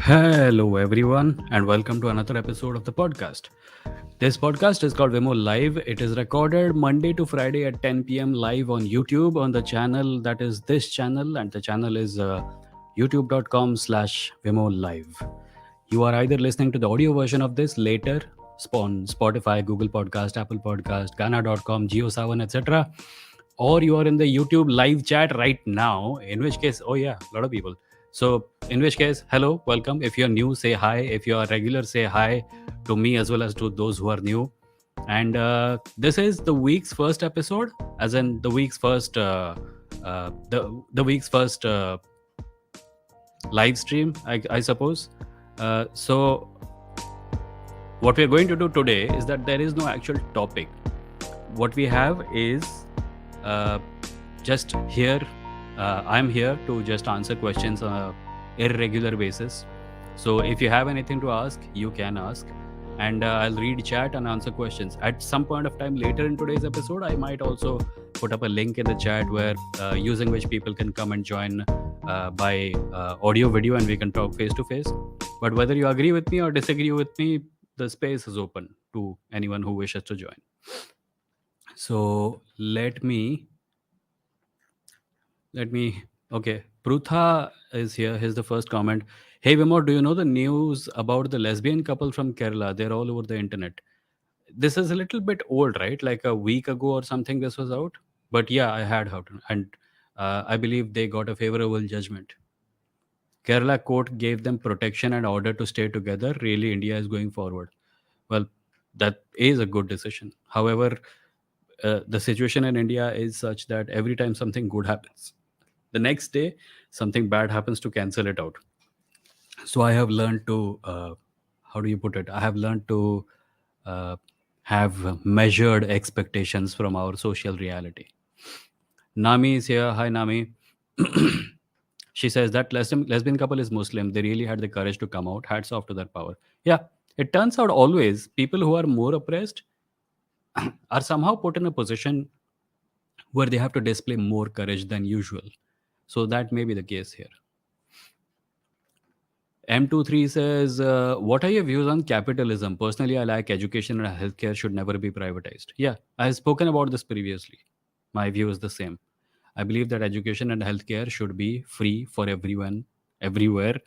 Hello, everyone, and welcome to another episode of the podcast. This podcast is called Vimo Live. It is recorded Monday to Friday at 10 p.m. live on YouTube on the channel that is this channel, and the channel is youtube.com/Vimo Live. You are either listening to the audio version of this later on Spotify, Google Podcast, Apple Podcast, Ghana.com, JioSavan, etc., or you are in the YouTube live chat right now, in which case, oh yeah, a lot of people. So, in which case, hello, welcome. If you're new, say hi. If you are regular, say hi to me as well as to those who are new. And this is the week's first episode, as in the week's first, the week's first live stream, I suppose. So, what we are going to do today is that there is no actual topic. What we have is uh, just here. I'm here to just answer questions on a irregular basis. So if you have anything to ask, you can ask, and I'll read chat and answer questions. At some point of time later in today's episode, I might also put up a link in the chat where using which people can come and join by audio, video, and we can talk face to face. But whether you agree with me or disagree with me, the space is open to anyone who wishes to join. So okay. Prutha is here. Here's the first comment. Hey Vimor, do you know the news about the lesbian couple from Kerala? They're all over the internet. This is a little bit old, right? Like a week ago or something this was out. But yeah, I had heard. And I believe they got a favorable judgment. Kerala court gave them protection and order to stay together. Really, India is going forward. Well, that is a good decision. However, the situation in India is such that every time something good happens, the next day something bad happens to cancel it out. So I have learned to, how do you put it? I have learned to uh, have measured expectations from our social reality. Nami is here. Hi, Nami. She says that lesbian couple is Muslim. They really had the courage to come out. Hats off to their power. Yeah, it turns out always people who are more oppressed are somehow put in a position where they have to display more courage than usual. So that may be the case here. M23 says, what are your views on capitalism? Personally, I like education and healthcare should never be privatized. Yeah, I have spoken about this previously. My view is the same. I believe that education and healthcare should be free for everyone, everywhere.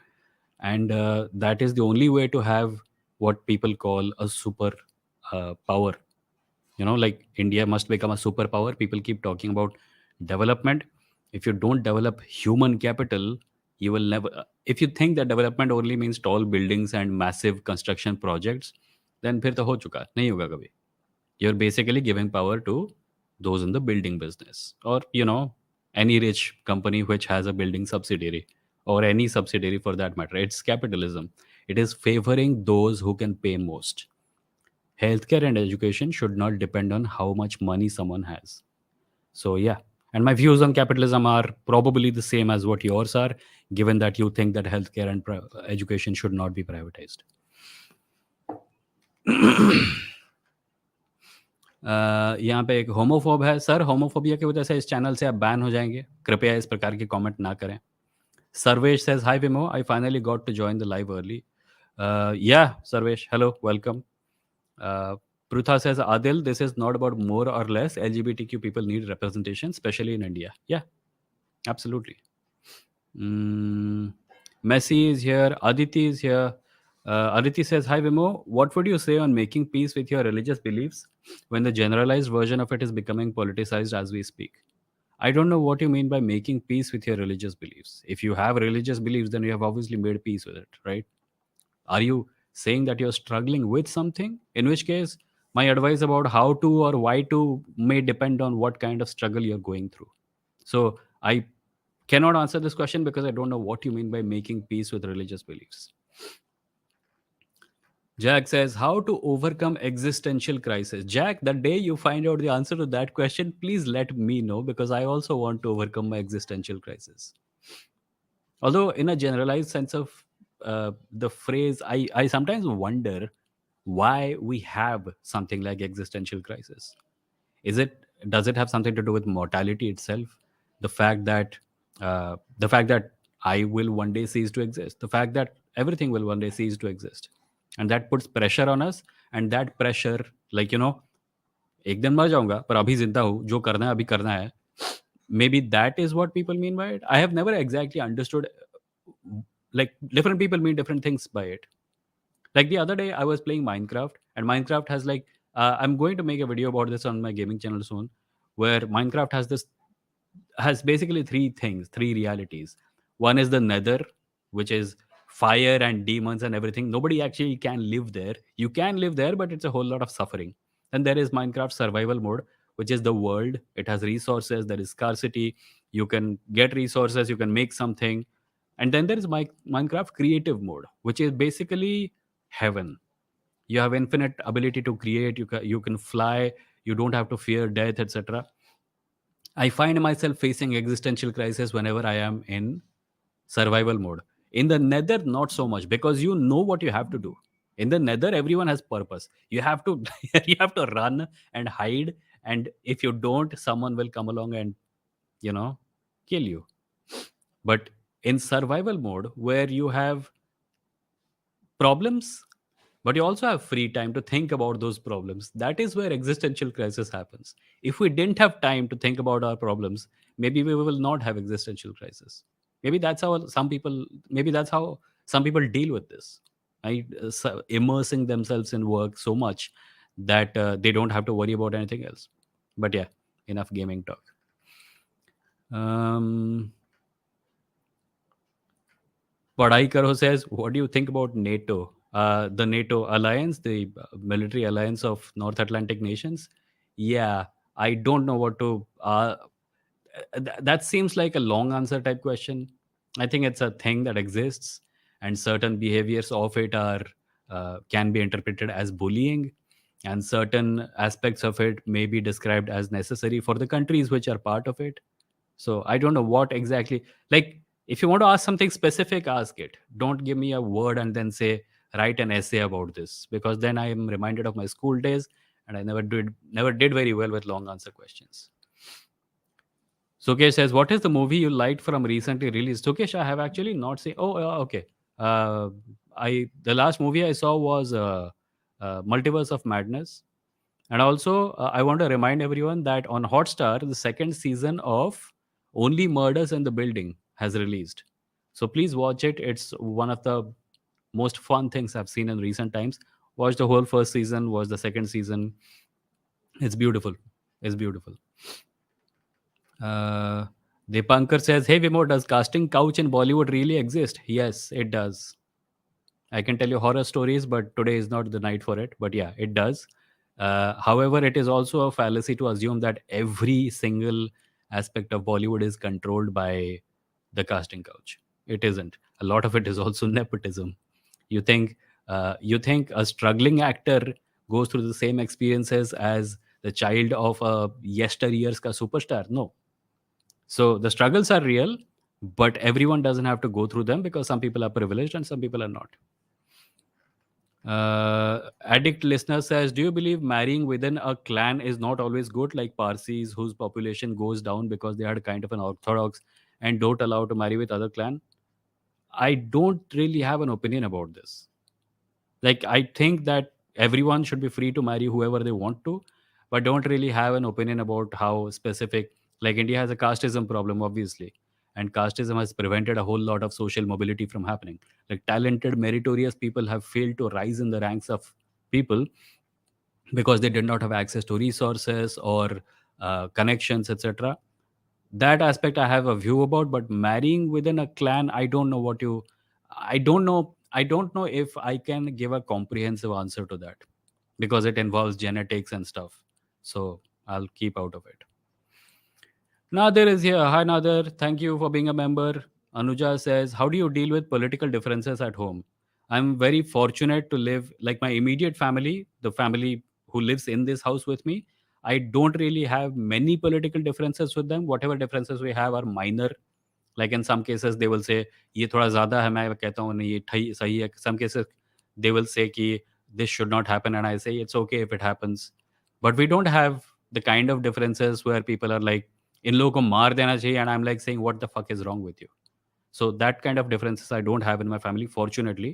And that is the only way to have what people call a super power. Like India must become a superpower. People keep talking about development. If you don't develop human capital, you will never. If you think that development only means tall buildings and massive construction projects, then फिर तो हो चुका नहीं होगा कभी. You're basically giving power to those in the building business, or any rich company which has a building subsidiary, or any subsidiary for that matter. It's capitalism. It is favoring those who can pay most. Healthcare and education should not depend on how much money someone has. So, yeah. And my views on capitalism are probably the same as what yours are, given that you think that healthcare and education should not be privatized. यहाँ पे एक homophobe है sir. Homophobia की वजह से इस channel से आप बैन हो जाएंगे. कृपया इस प्रकार के कमेंट ना करें. Sarvesh says, hi Vimo, I finally got to join the live early. Yeah, Sarvesh, hello, welcome. Prutha says, Adil, this is not about more or less. LGBTQ people need representation, especially in India. Yeah, absolutely. Messi is here. Aditi is here. Aditi says, hi Vimo, what would you say on making peace with your religious beliefs when the generalized version of it is becoming politicized as we speak? I don't know what you mean by making peace with your religious beliefs. If you have religious beliefs, then you have obviously made peace with it, right? Are you saying that you're struggling with something? In which case, my advice about how to or why to may depend on what kind of struggle you're going through. So I cannot answer this question because I don't know what you mean by making peace with religious beliefs. Jack says, how to overcome existential crisis. Jack, the day you find out the answer to that question, please let me know because I also want to overcome my existential crisis. Although, in a generalized sense of the phrase, I sometimes wonder why we have something like existential crisis. Does it have something to do with mortality itself? The fact that I will one day cease to exist. The fact that everything will one day cease to exist. And that puts pressure on us. And that pressure, like, एक दिन मर जाऊंगा पर अभी जिंदा हूँ, जो करना है अभी करना है. Maybe that is what people mean by it. I have never exactly understood, like, different people mean different things by it. Like the other day, I was playing Minecraft, and Minecraft has like, I'm going to make a video about this on my gaming channel soon, where Minecraft has basically three things, three realities. One is the Nether, which is fire and demons and everything. Nobody actually can live there. You can live there, but it's a whole lot of suffering. Then there is Minecraft survival mode, which is the world. It has resources. There is scarcity. You can get resources. You can make something. And then there is Minecraft creative mode, which is basically heaven. You have infinite ability to create. You can fly. You don't have to fear death, etc. I find myself facing existential crisis whenever I am in survival mode. In the Nether, not so much, because you know what you have to do. In the Nether, everyone has purpose. You have to you have to run and hide, and if you don't, someone will come along and you know kill you. But in survival mode, where you have problems, but you also have free time to think about those problems, that is where existential crisis happens. If we didn't have time to think about our problems, maybe we will not have existential crisis. Maybe that's how some people deal with this, right? Immersing themselves in work so much that they don't have to worry about anything else. But yeah, enough gaming talk. um Padai Karo says, "What do you think about NATO? The NATO alliance, the military alliance of North Atlantic nations." Yeah, I don't know what to. That seems like a long answer type question. I think it's a thing that exists, and certain behaviors of it are can be interpreted as bullying, and certain aspects of it may be described as necessary for the countries which are part of it. So I don't know what exactly, like, if you want to ask something specific, ask it. Don't give me a word and then say write an essay about this, because then I am reminded of my school days, and I never did very well with long answer questions. Sukesh says, "What is the movie you liked from recently released?" Sukesh, I have actually not seen. Oh, okay. Uh, I the last movie I saw was Multiverse of Madness. And also, I want to remind everyone that on Hotstar, the second season of Only Murders in the Building has released. So please watch it. It's one of the most fun things I've seen in recent times. Watch the whole first season, watch the second season. It's beautiful. It's beautiful. Uh, Deepankar says, "Hey Vimo, does casting couch in Bollywood really exist?" Yes, it does. I can tell you horror stories, but today is not the night for it. But yeah, it does. However, it is also a fallacy to assume that every single aspect of Bollywood is controlled by the casting couch. It isn't. A lot of it is also nepotism. You think you think a struggling actor goes through the same experiences as the child of a yesteryear's ka superstar? No. So the struggles are real, but everyone doesn't have to go through them, because some people are privileged and some people are not. Addict listener says, "Do you believe marrying within a clan is not always good, like Parsis, whose population goes down because they are kind of an orthodox and don't allow to marry with other clan?" I don't really have an opinion about this. Like, I think that everyone should be free to marry whoever they want to, but don't really have an opinion about how specific. Like, India has a casteism problem, obviously, and casteism has prevented a whole lot of social mobility from happening. Like, talented, meritorious people have failed to rise in the ranks of people because they did not have access to resources or connections, etc. That aspect I have a view about. But marrying within a clan, I don't know if I can give a comprehensive answer to that, because it involves genetics and stuff. So I'll keep out of it. Nadir is here. Hi, Nadir. Thank you for being a member. Anuja says, "How do you deal with political differences at home?" I'm very fortunate to live, like, my immediate family, the family who lives in this house with me. I don't really have many political differences with them. Whatever differences we have are minor. Like, in some cases they will say ये थोड़ा ज़्यादा है, मैं कहता हूँ नहीं ये सही है. Some cases they will say कि this should not happen, and I say it's okay if it happens. But we don't have the kind of differences where people are like, इन लोगों को मार देना चाहिए, and I'm like saying, what the fuck is wrong with you? So that kind of differences I don't have in my family, fortunately.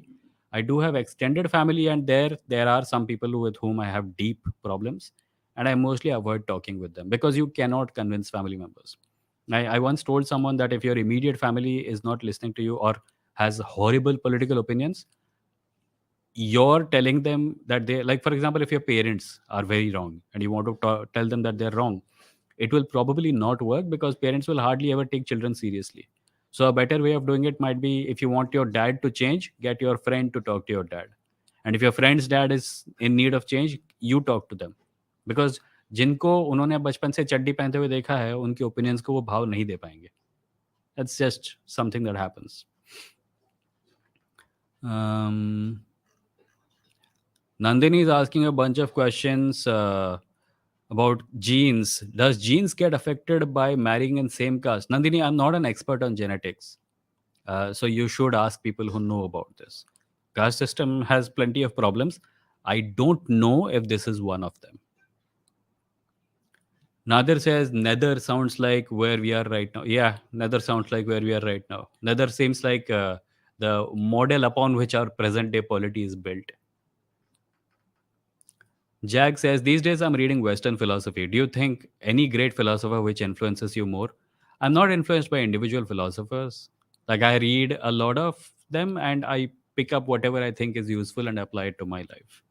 I do have extended family, and there are some people with whom I have deep problems, and I mostly avoid talking with them because you cannot convince family members. I once told someone that if your immediate family is not listening to you or has horrible political opinions, you're telling them that they, like for example, if your parents are very wrong and you want to tell them that they're wrong, it will probably not work because parents will hardly ever take children seriously. So a better way of doing it might be, if you want your dad to change, get your friend to talk to your dad. And if your friend's dad is in need of change, you talk to them. Because जिनको उन्होंने बचपन से चड्डी पहनते हुए देखा है, उनके ओपिनियंस को वो भाव नहीं दे पाएंगे. That's just something that happens. um, Nandini is asking a bunch of questions about genes. Does genes get affected by marrying in same caste? Nandini, I'm not an expert on genetics. So you should ask people who know about this. Caste system has plenty of problems. I don't know if this is one of them. Nadir says nether sounds like where we are right now. Yeah, nether sounds like where we are right now. Nether seems like the model upon which our present day polity is built. Jag says, these days I'm reading Western philosophy. Do you think any great philosopher which influences you more? I'm not influenced by individual philosophers. Like, I read a lot of them and I pick up whatever I think is useful and apply it to my life.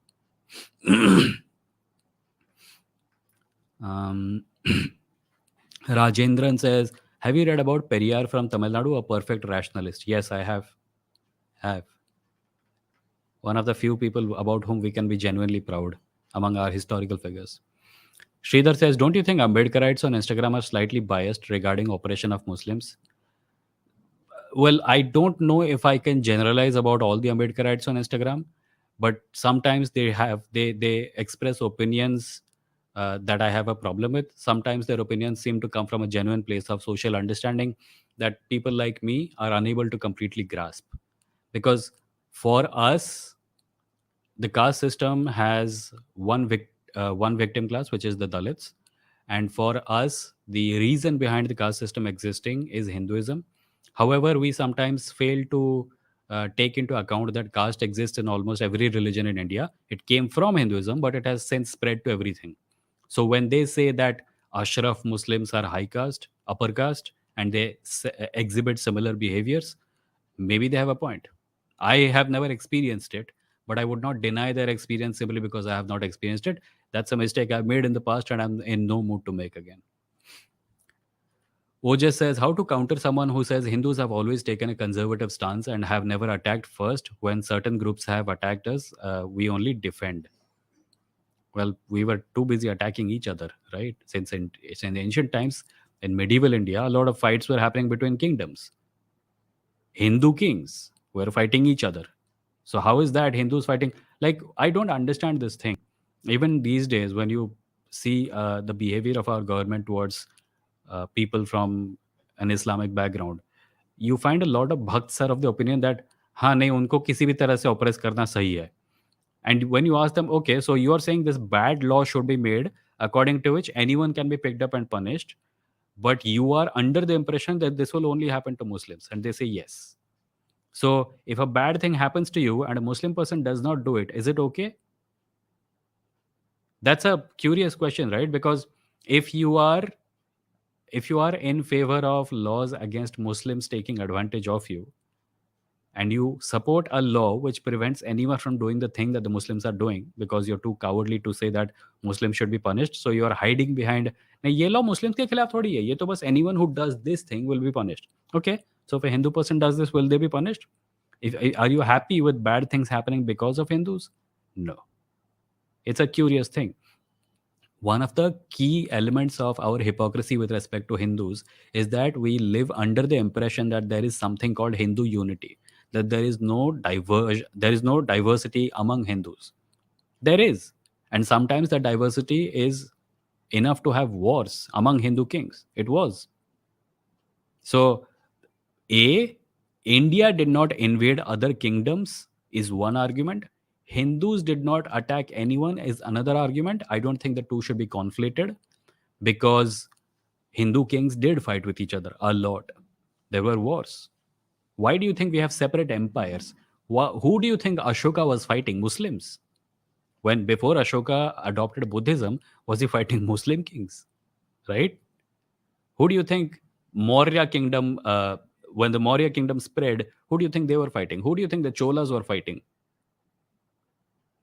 um, Rajendran says, have you read about Periyar from Tamil Nadu, a perfect rationalist? Yes, I have. Have. One of the few people about whom we can be genuinely proud among our historical figures. Sridhar says, don't you think Ambedkarites on Instagram are slightly biased regarding oppression of Muslims? Well, I don't know if I can generalize about all the Ambedkarites on Instagram, but sometimes they express opinions that I have a problem with. Sometimes their opinions seem to come from a genuine place of social understanding that people like me are unable to completely grasp. Because for us, the caste system has one victim class, which is the Dalits. And for us, the reason behind the caste system existing is Hinduism. However, we sometimes fail to take into account that caste exists in almost every religion in India. It came from Hinduism, but it has since spread to everything. So when they say that Ashraf Muslims are high caste, upper caste, and they exhibit similar behaviors, maybe they have a point. I have never experienced it, but I would not deny their experience simply because I have not experienced it. That's a mistake I've made in the past and I'm in no mood to make again. OJ says, how to counter someone who says Hindus have always taken a conservative stance and have never attacked first. When certain groups have attacked us, we only defend. Well, we were too busy attacking each other, right? Since in ancient times, in medieval India, a lot of fights were happening between kingdoms. Hindu kings were fighting each other. So how is that Hindus fighting? Like, I don't understand this thing. Even these days, when you see the behavior of our government towards people from an Islamic background, you find a lot of bhakts are of the opinion that हाँ नहीं उनको किसी भी तरह से oppress करना सही है. And when you ask them, okay, so you are saying this bad law should be made according to which anyone can be picked up and punished, but you are under the impression that this will only happen to Muslims, and they say yes. So if a bad thing happens to you and a Muslim person does not do it, is it okay? That's a curious question, right? Because if you are if you are in favor of laws against Muslims taking advantage of you, and you support a law which prevents anyone from doing the thing that the Muslims are doing because you're too cowardly to say that Muslims should be punished, so you are hiding behind नहीं ये law Muslims के खिलाफ थोड़ी है, ये तो बस anyone who does this thing will be punished. Okay, so if a Hindu person does this, will they be punished? Are you happy with bad things happening because of Hindus? No. It's a curious thing. One of the key elements of our hypocrisy with respect to Hindus is that we live under the impression that there is something called Hindu unity, that there is no diversity among Hindus. There is. And sometimes that diversity is enough to have wars among Hindu kings. It was. So A, India did not invade other kingdoms is one argument. Hindus did not attack anyone is another argument. I don't think the two should be conflated because Hindu kings did fight with each other a lot. There were wars. Why do you think we have separate empires? Who do you think Ashoka was fighting? Muslims. When before Ashoka adopted Buddhism, was he fighting Muslim kings? Right? Who do you think Maurya kingdom, when the Maurya kingdom spread, who do you think they were fighting? Who do you think the Cholas were fighting?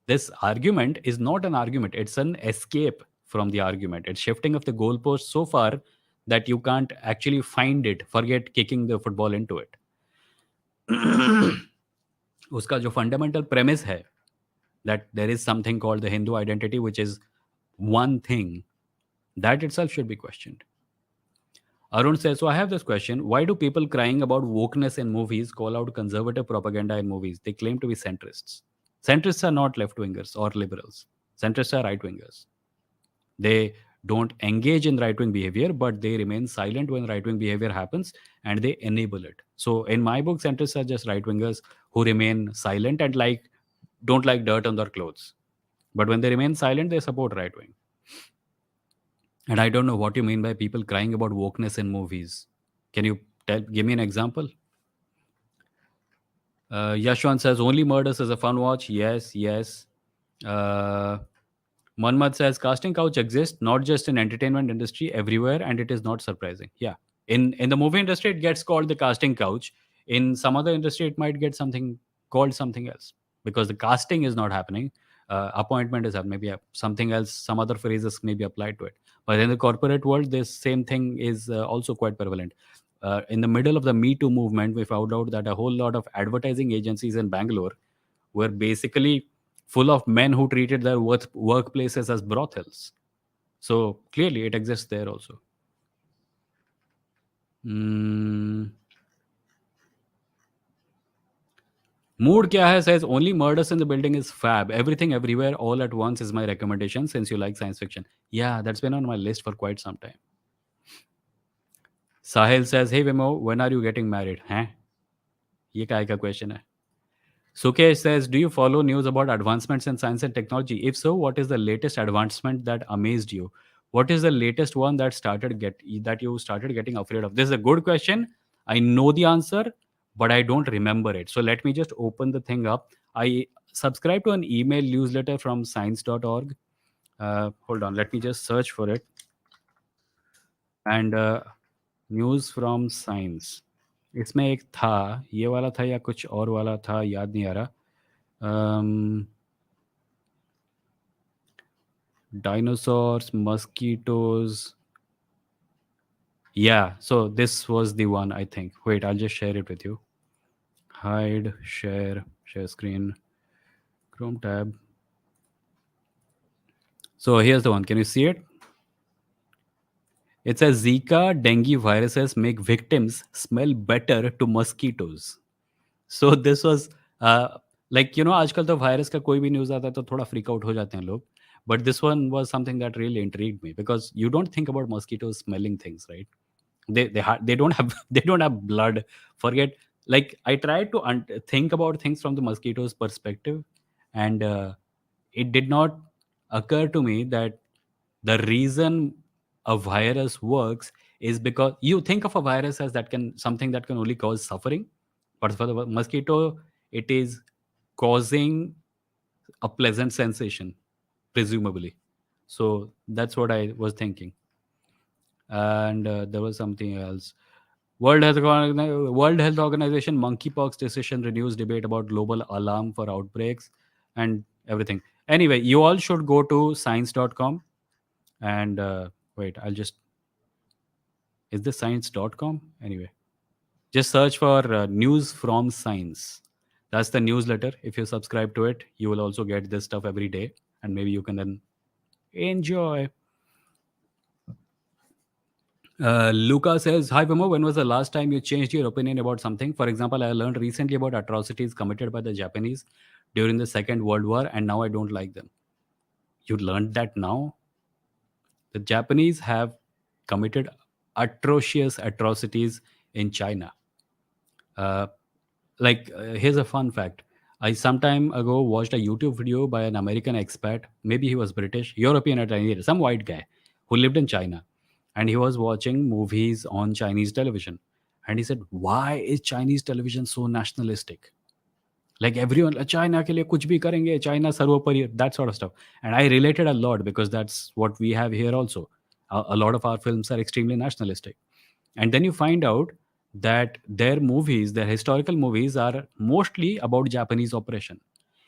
This argument is not an argument, it's an escape from the argument. It's shifting of the goalpost so far that you can't actually find it. Forget kicking the football into it. उसका जो fundamental premise है that there is something called the Hindu identity, which is one thing, that itself should be questioned. Arun says, so I have this question. Why do people crying about wokeness in movies call out conservative propaganda in movies? They claim to be centrists. Centrists are not left wingers or liberals. Centrists are right wingers. They don't engage in right wing behavior, but they remain silent when right wing behavior happens and they enable it. So in my book, centrists are just right wingers who remain silent and don't like dirt on their clothes. But when they remain silent, they support right wing. And I don't know what you mean by people crying about wokeness in movies. Can you give me an example? Yashwan says only murders is a fun watch. Yes, yes. Uh, Manmad says casting couch exists not just in entertainment industry everywhere, and it is not surprising. Yeah, in the movie industry it gets called the casting couch. In some other industry it might get something called something else because the casting is not happening. Appointment is happening. Maybe something else, some other phrases may be applied to it. But in the corporate world, this same thing is also quite prevalent. In the middle of the Me Too movement, we found out that a whole lot of advertising agencies in Bangalore were basically full of men who treated their workplaces as brothels. So clearly, it exists there also. Mm, Mood kya hai says only murders in the building is fab. Everything everywhere all at once is my recommendation since you like science fiction. Yeah, that's been on my list for quite some time. Sahil says, hey Vimo, when are you getting married? Huh? ये काय का question है? Sukesh says, do you follow news about advancements in science and technology? If so, what is the latest advancement that amazed you? What is the latest one that you started getting afraid of? This is a good question. I know the answer, but I don't remember it. So let me just open the thing up. I subscribe to an email newsletter from science.org. Hold on, let me just search for it. And news from science. इसमें एक था, ये वाला था या कुछ और वाला था, याद नहीं आ रहा. Dinosaurs, mosquitoes. Yeah, so this was the one, I think. Wait, I'll just share it with you. Hide, share screen, Chrome tab. So here's the one. Can you see it? It says Zika dengue viruses make victims smell better to mosquitoes. So this was like, आजकल तो virus का कोई भी news आता है तो थोड़ा freak out हो जाते हैं लोग. But this one was something that really intrigued me because you don't think about mosquitoes smelling things, right? They don't have they don't have blood. Forget, like, I tried to think about things from the mosquitoes perspective, and it did not occur to me that the reason a virus works is because you think of a virus as that can something that can only cause suffering, but for the mosquito it is causing a pleasant sensation, presumably. So that's what I was thinking. And there was something else. World Health Organization monkeypox decision renews debate about global alarm for outbreaks and everything. Anyway, you all should go to science.com and wait, I'll just. Is this science.com? Anyway, just search for news from science. That's the newsletter. If you subscribe to it, you will also get this stuff every day, and maybe you can then enjoy. Luca says, hi Vimo, when was the last time you changed your opinion about something? For example, I learned recently about atrocities committed by the Japanese during the Second World War, and now I don't like them. You learned that now? The Japanese have committed atrocious atrocities in China. Here's a fun fact. I some time ago watched a YouTube video by an American expat. Maybe he was British, European at any rate, some white guy who lived in China, and he was watching movies on Chinese television. And he said, why is Chinese television so nationalistic? Like everyone, China ke liye kuch bhi karenge, China sarvopari, that sort of stuff. And I related a lot because that's what we have here also. A lot of our films are extremely nationalistic. And then you find out that their movies, their historical movies, are mostly about Japanese oppression.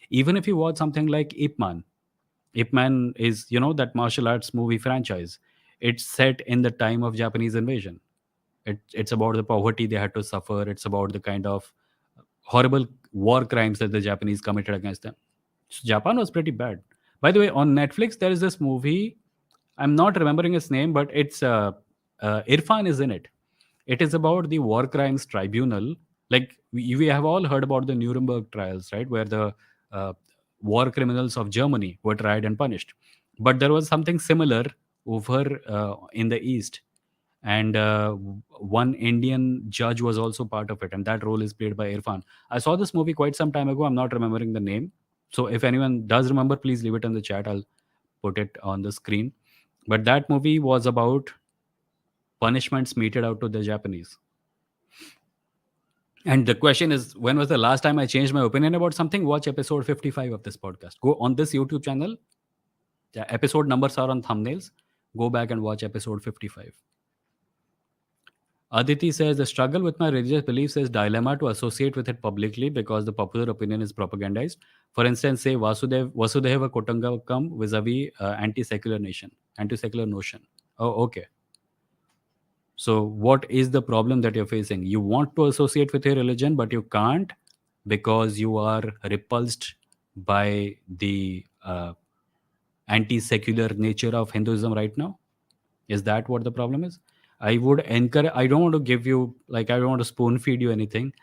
Even if you watch something like Ip Man, Ip Man is, that martial arts movie franchise. It's set in the time of Japanese invasion. It's about the poverty they had to suffer. It's about the kind of horrible war crimes that the Japanese committed against them. So Japan was pretty bad. By the way, on Netflix, there is this movie. I'm not remembering its name, but it's Irfan is in it. It is about the war crimes tribunal. Like we have all heard about the Nuremberg trials, right, where the uh, war criminals of Germany were tried and punished. But there was something similar over in the East, and one Indian judge was also part of it, and that role is played by Irfan. I saw this movie quite some time ago. I'm not remembering the name, so if anyone does remember, please leave it in the chat. I'll put it on the screen. But that movie was about punishments meted out to the Japanese. And the question is, when was the last time I changed my opinion about something? Watch episode 55 of this podcast. Go on this YouTube channel. The episode numbers are on thumbnails. Go back and watch episode 55. Aditi says, the struggle with my religious beliefs is dilemma to associate with it publicly because the popular opinion is propagandized. For instance, say Vasudeva Kutangakam vis-a-vis anti-secular notion. Oh, okay. So what is the problem that you're facing? You want to associate with your religion, but you can't because you are repulsed by the anti-secular nature of Hinduism right now. Is that what the problem is? I would encourage, I don't want to give you, like, I don't want to spoon feed you anything,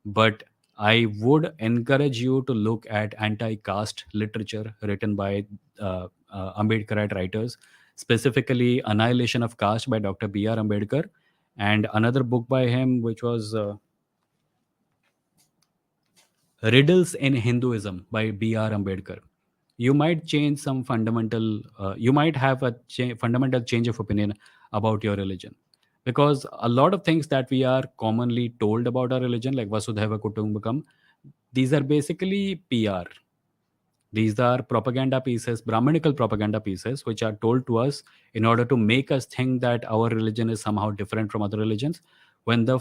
but I would encourage you to look at anti-caste literature written by Ambedkarite writers, specifically Annihilation of Caste by Dr. B.R. Ambedkar, and another book by him, which was Riddles in Hinduism by B.R. Ambedkar. You might change some fundamental, you might have a fundamental change of opinion about your religion. Because a lot of things that we are commonly told about our religion, like Vasudhaiva Kutumbakam, these are basically PR. These are propaganda pieces, Brahminical propaganda pieces, which are told to us in order to make us think that our religion is somehow different from other religions, when the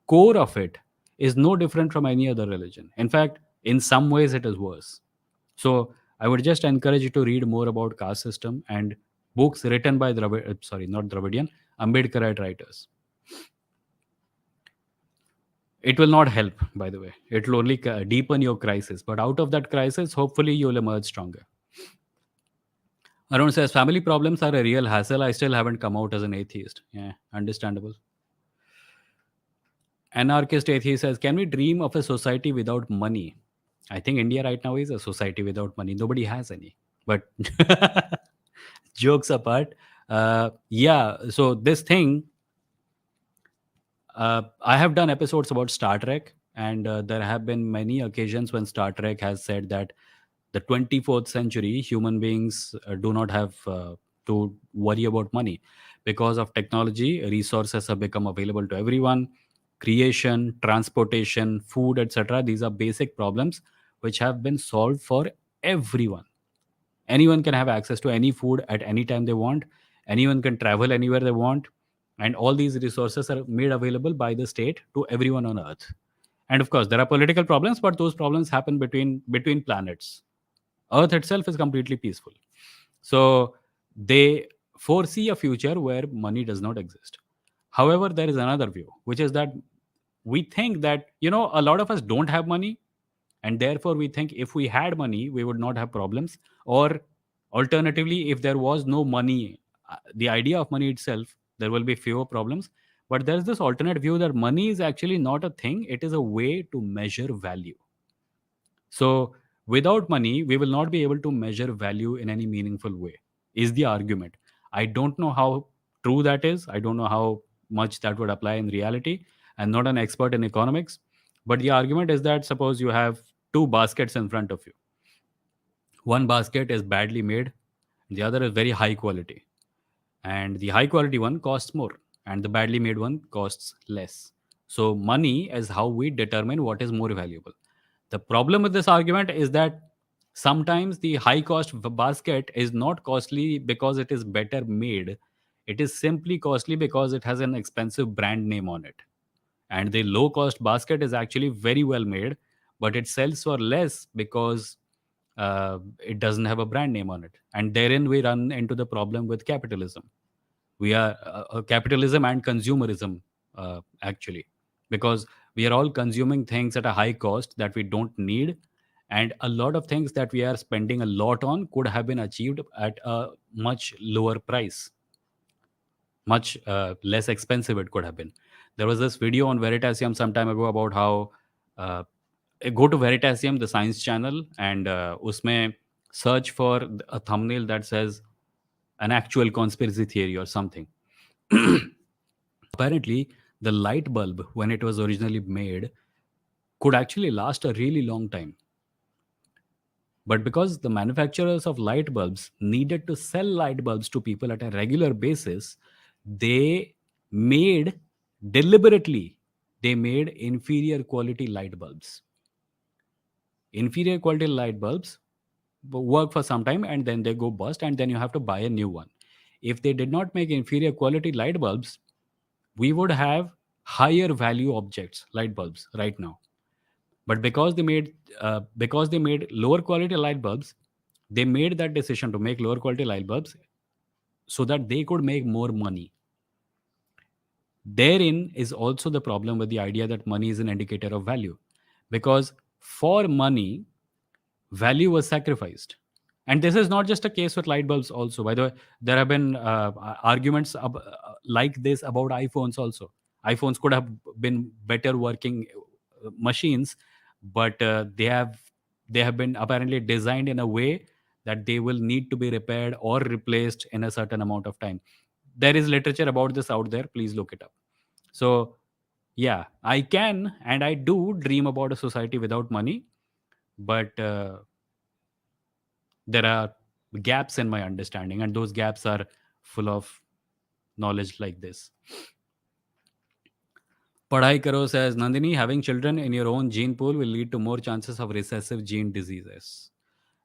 core of it is no different from any other religion. In fact, in some ways, it is worse. So I would just encourage you to read more about caste system and books written by not Dravidian, Ambedkarite writers. It will not help, by the way. It will only deepen your crisis. But out of that crisis, hopefully, you'll emerge stronger. Arun says family problems are a real hassle. I still haven't come out as an atheist. Yeah, understandable. Anarchist atheist says, can we dream of a society without money? I think India right now is a society without money. Nobody has any. But jokes apart, yeah. So this thing, I have done episodes about Star Trek, and there have been many occasions when Star Trek has said that the 24th century human beings do not have to worry about money because of technology. Resources have become available to everyone. Creation, transportation, food, etc. These are basic problems which have been solved for everyone. Anyone can have access to any food at any time they want. Anyone can travel anywhere they want, and all these resources are made available by the state to everyone on earth. And of course there are political problems, but those problems happen between planets. Earth itself is completely peaceful. So they foresee a future where money does not exist. However, there is another view, which is that we think that, a lot of us don't have money, and therefore we think if we had money we would not have problems. Or alternatively, if there was no money, the idea of money itself, there will be fewer problems. But there's this alternate view that money is actually not a thing, it is a way to measure value. So without money, we will not be able to measure value in any meaningful way, is the argument. I don't know how true that is. I don't know how much that would apply in reality. I'm not an expert in economics. But the argument is that suppose you have two baskets in front of you. One basket is badly made, the other is very high quality. And the high quality one costs more, and the badly made one costs less. So money is how we determine what is more valuable. The problem with this argument is that sometimes the high cost basket is not costly because it is better made. It is simply costly because it has an expensive brand name on it. And the low cost basket is actually very well made, but it sells for less because it doesn't have a brand name on it. And therein we run into the problem with capitalism. We are capitalism and consumerism, actually, because we are all consuming things at a high cost that we don't need, and a lot of things that we are spending a lot on could have been achieved at a much lower price, much less expensive it could have been. There was this video on Veritasium some time ago about how uh, go to Veritasium, the science channel, and usme search for a thumbnail that says an actual conspiracy theory or something. Apparently, the light bulb, when it was originally made, could actually last a really long time. But because the manufacturers of light bulbs needed to sell light bulbs to people at a regular basis, they made deliberately, they made inferior quality light bulbs. Inferior quality light bulbs work for some time and then they go bust, and then you have to buy a new one. If they did not make inferior quality light bulbs, we would have higher value objects, light bulbs, right now. But because they made lower quality light bulbs, they made that decision to make lower quality light bulbs so that they could make more money. Therein is also the problem with the idea that money is an indicator of value, because for money, value was sacrificed. And this is not just a case with light bulbs also. By the way, there have been arguments like this about iPhones also. iPhones could have been better working machines, but they have been apparently designed in a way that they will need to be repaired or replaced in a certain amount of time. There is literature about this out there, please look it up. So yeah, I can and I do dream about a society without money, but there are gaps in my understanding, and those gaps are full of knowledge like this. Padhai Karo says, Nandini, having children in your own gene pool will lead to more chances of recessive gene diseases.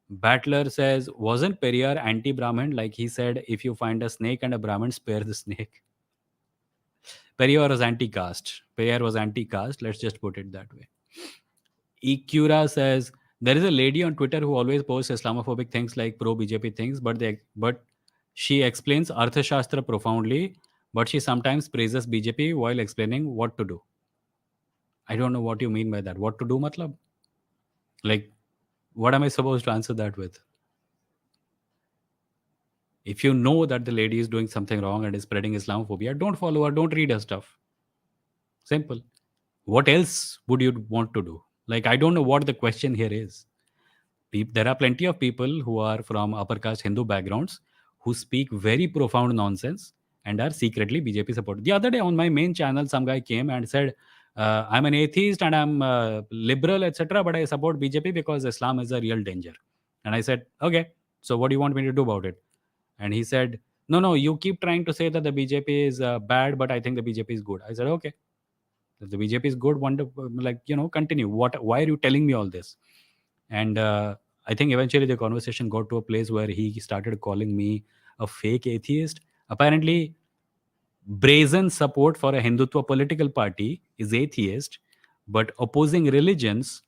Battler says, wasn't Periyar anti-Brahmin? Like he said, if you find a snake and a Brahmin, spare the snake. Periyar was anti-caste. Periyar was anti-caste, let's just put it that way. Ikura says, there is a lady on Twitter who always posts Islamophobic things like pro BJP things, but she explains Arthashastra profoundly, but she sometimes praises BJP while explaining what to do. I don't know what you mean by that. What to do, matlab? Like, what am I supposed to answer that with? If you know that the lady is doing something wrong and is spreading Islamophobia, don't follow her, don't read her stuff. Simple. What else would you want to do? Like, I don't know what the question here is. There are plenty of people who are from upper caste Hindu backgrounds who speak very profound nonsense and are secretly BJP supporters. The other day on my main channel, some guy came and said, I'm an atheist and I'm liberal, etc., but I support BJP because Islam is a real danger. And I said, okay, so what do you want me to do about it? And he said, no, no, you keep trying to say that the BJP is bad, but I think the BJP is good. I said, okay, if the BJP is good, wonderful, like, continue. Why are you telling me all this? And I think eventually the conversation got to a place where he started calling me a fake atheist. Apparently, brazen support for a Hindutva political party is atheist, but opposing religions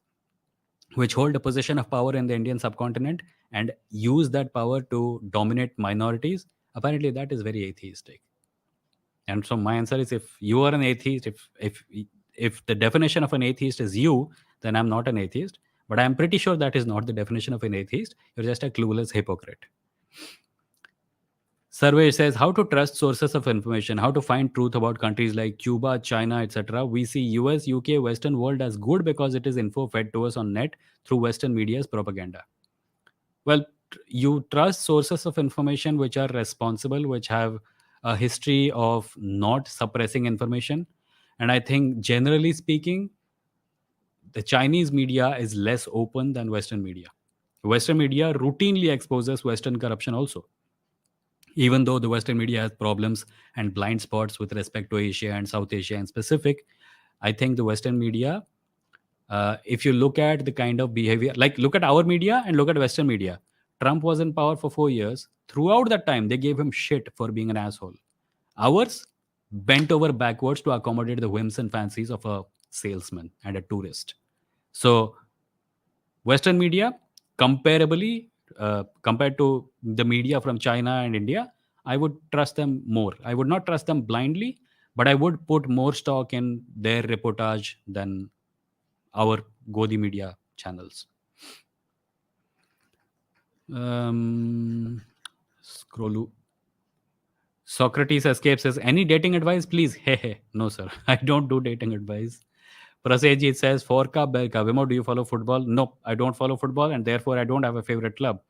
which hold a position of power in the Indian subcontinent and use that power to dominate minorities, apparently that is very atheistic. And so my answer is, if you are an atheist, if the definition of an atheist is you, then I'm not an atheist. But I'm pretty sure that is not the definition of an atheist. You're just a clueless hypocrite. Survey says how to trust sources of information, how to find truth about countries like Cuba, China, etc. We see US, UK, Western world as good because it is info fed to us on net through Western media's propaganda. Well, you trust sources of information which are responsible, which have a history of not suppressing information. And I think generally speaking, the Chinese media is less open than Western media. Western media routinely exposes Western corruption also, even though the Western media has problems and blind spots with respect to Asia and South Asia and specific. I think the Western media, if you look at the kind of behavior, like look at our media and look at Western media. Trump was in power for 4 years. Throughout that time, they gave him shit for being an asshole. Ours bent over backwards to accommodate the whims and fancies of a salesman and a tourist. So Western media, comparably, compared to the media from China and India, I would trust them more. I would not trust them blindly, but I would put more stock in their reportage than our Godi media channels. Scroll. Socrates escapes says, any dating advice, please? Hey, no, sir. I don't do dating advice. Prasejit says, Forka Belka. Vimo, do you follow football? No, I don't follow football, and therefore I don't have a favorite club.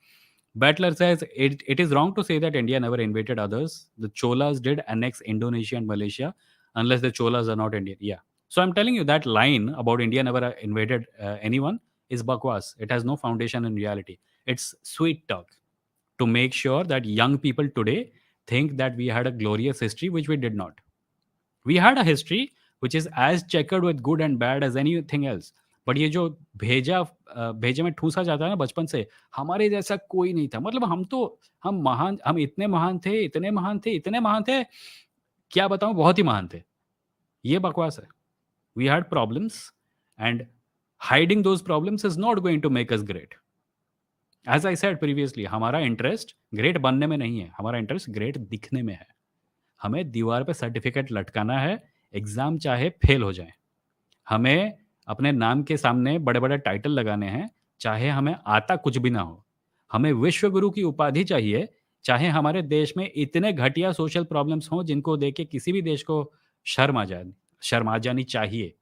Battler says, it is wrong to say that India never invaded others. The Cholas did annex Indonesia and Malaysia, unless the Cholas are not Indian. Yeah. So I'm telling you that line about India never invaded anyone is bakwas. It has no foundation in reality. It's sweet talk to make sure that young people today think that we had a glorious history, which we did not. We had a history which is as checkered with good and bad as anything else. But ये जो भेजे में ठूसा जाता है ना बचपन से, हमारे जैसा कोई नहीं था। मतलब हम इतने महान थे, इतने महान थे, इतने महान थे, क्या बताऊँ, बहुत ही महान थे। ये बकवास है। We had problems and hiding those problems is not going to make us great. As I said previously, हमारा इंटरेस्ट ग्रेट बनने में नहीं है, हमारा इंटरेस्ट ग्रेट दिखने में है। हमें दीवार पे सर्टिफिकेट लटकाना है, एग्ज़ाम चाहे फेल हो जाएँ। हमें अपने नाम के सामने बड़े-बड़े टाइटल लगाने हैं, चाहे हमें आता कुछ भी ना हो। हमें विश्व गुरु की उपाधि चाहिए, चाहे हमारे देश में इतने घटिया सोशल प्रॉब्लम्स हों, जिनको देख के किसी भी देश को शर्म आ जाए शर्म आ जानी चाहिए।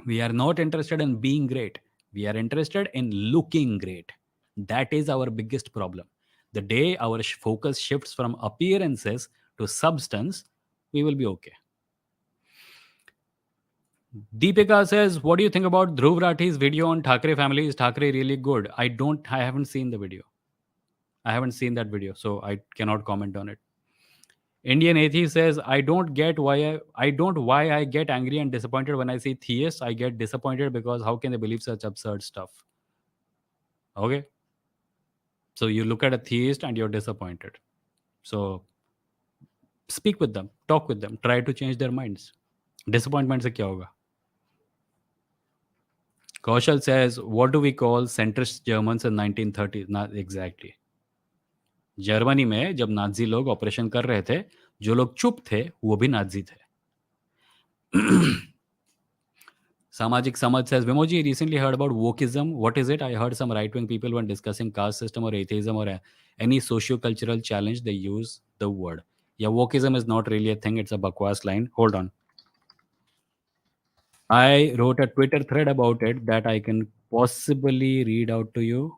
We are not interested in being great. We are interested in looking great. That is our biggest problem. The day our focus shifts from appearances to substance, we will be okay. Deepika says, what do you think about Dhruv Rathi's video on Thackeray family? Is Thackeray really good? I haven't seen the video. I haven't seen that video, so I cannot comment on it. Indian atheist says, I don't why I get angry and disappointed when I see theists. I get disappointed because how can they believe such absurd stuff? Okay. So you look at a theist and you're disappointed. So speak with them, talk with them, try to change their minds. Disappointment से क्या होगा? Kaushal says, what do we call centrist Germans in 1930s? Not exactly. Germany में जब Nazi लोग operation कर रहे थे, जो लोग चुप थे, वो भी नाजी थे. Samajik Samad says, Vimoji recently heard about wokeism. What is it? I heard some right-wing people when discussing caste system or atheism or any socio-cultural challenge, they use the word. Yeah, wokeism is not really a thing. It's a bakwas line. Hold on. I wrote a Twitter thread about it that I can possibly read out to you.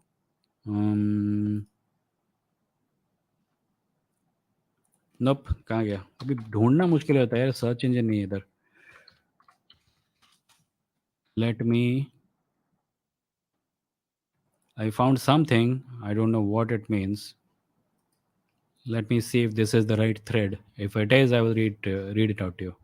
Nope, कहाँ गया? अभी ढूंढना मुश्किल होता है यार, search engine नहीं है इधर. Let me. I found something. I don't know what it means. Let me see if this is the right thread. If it is, I will read it out to you.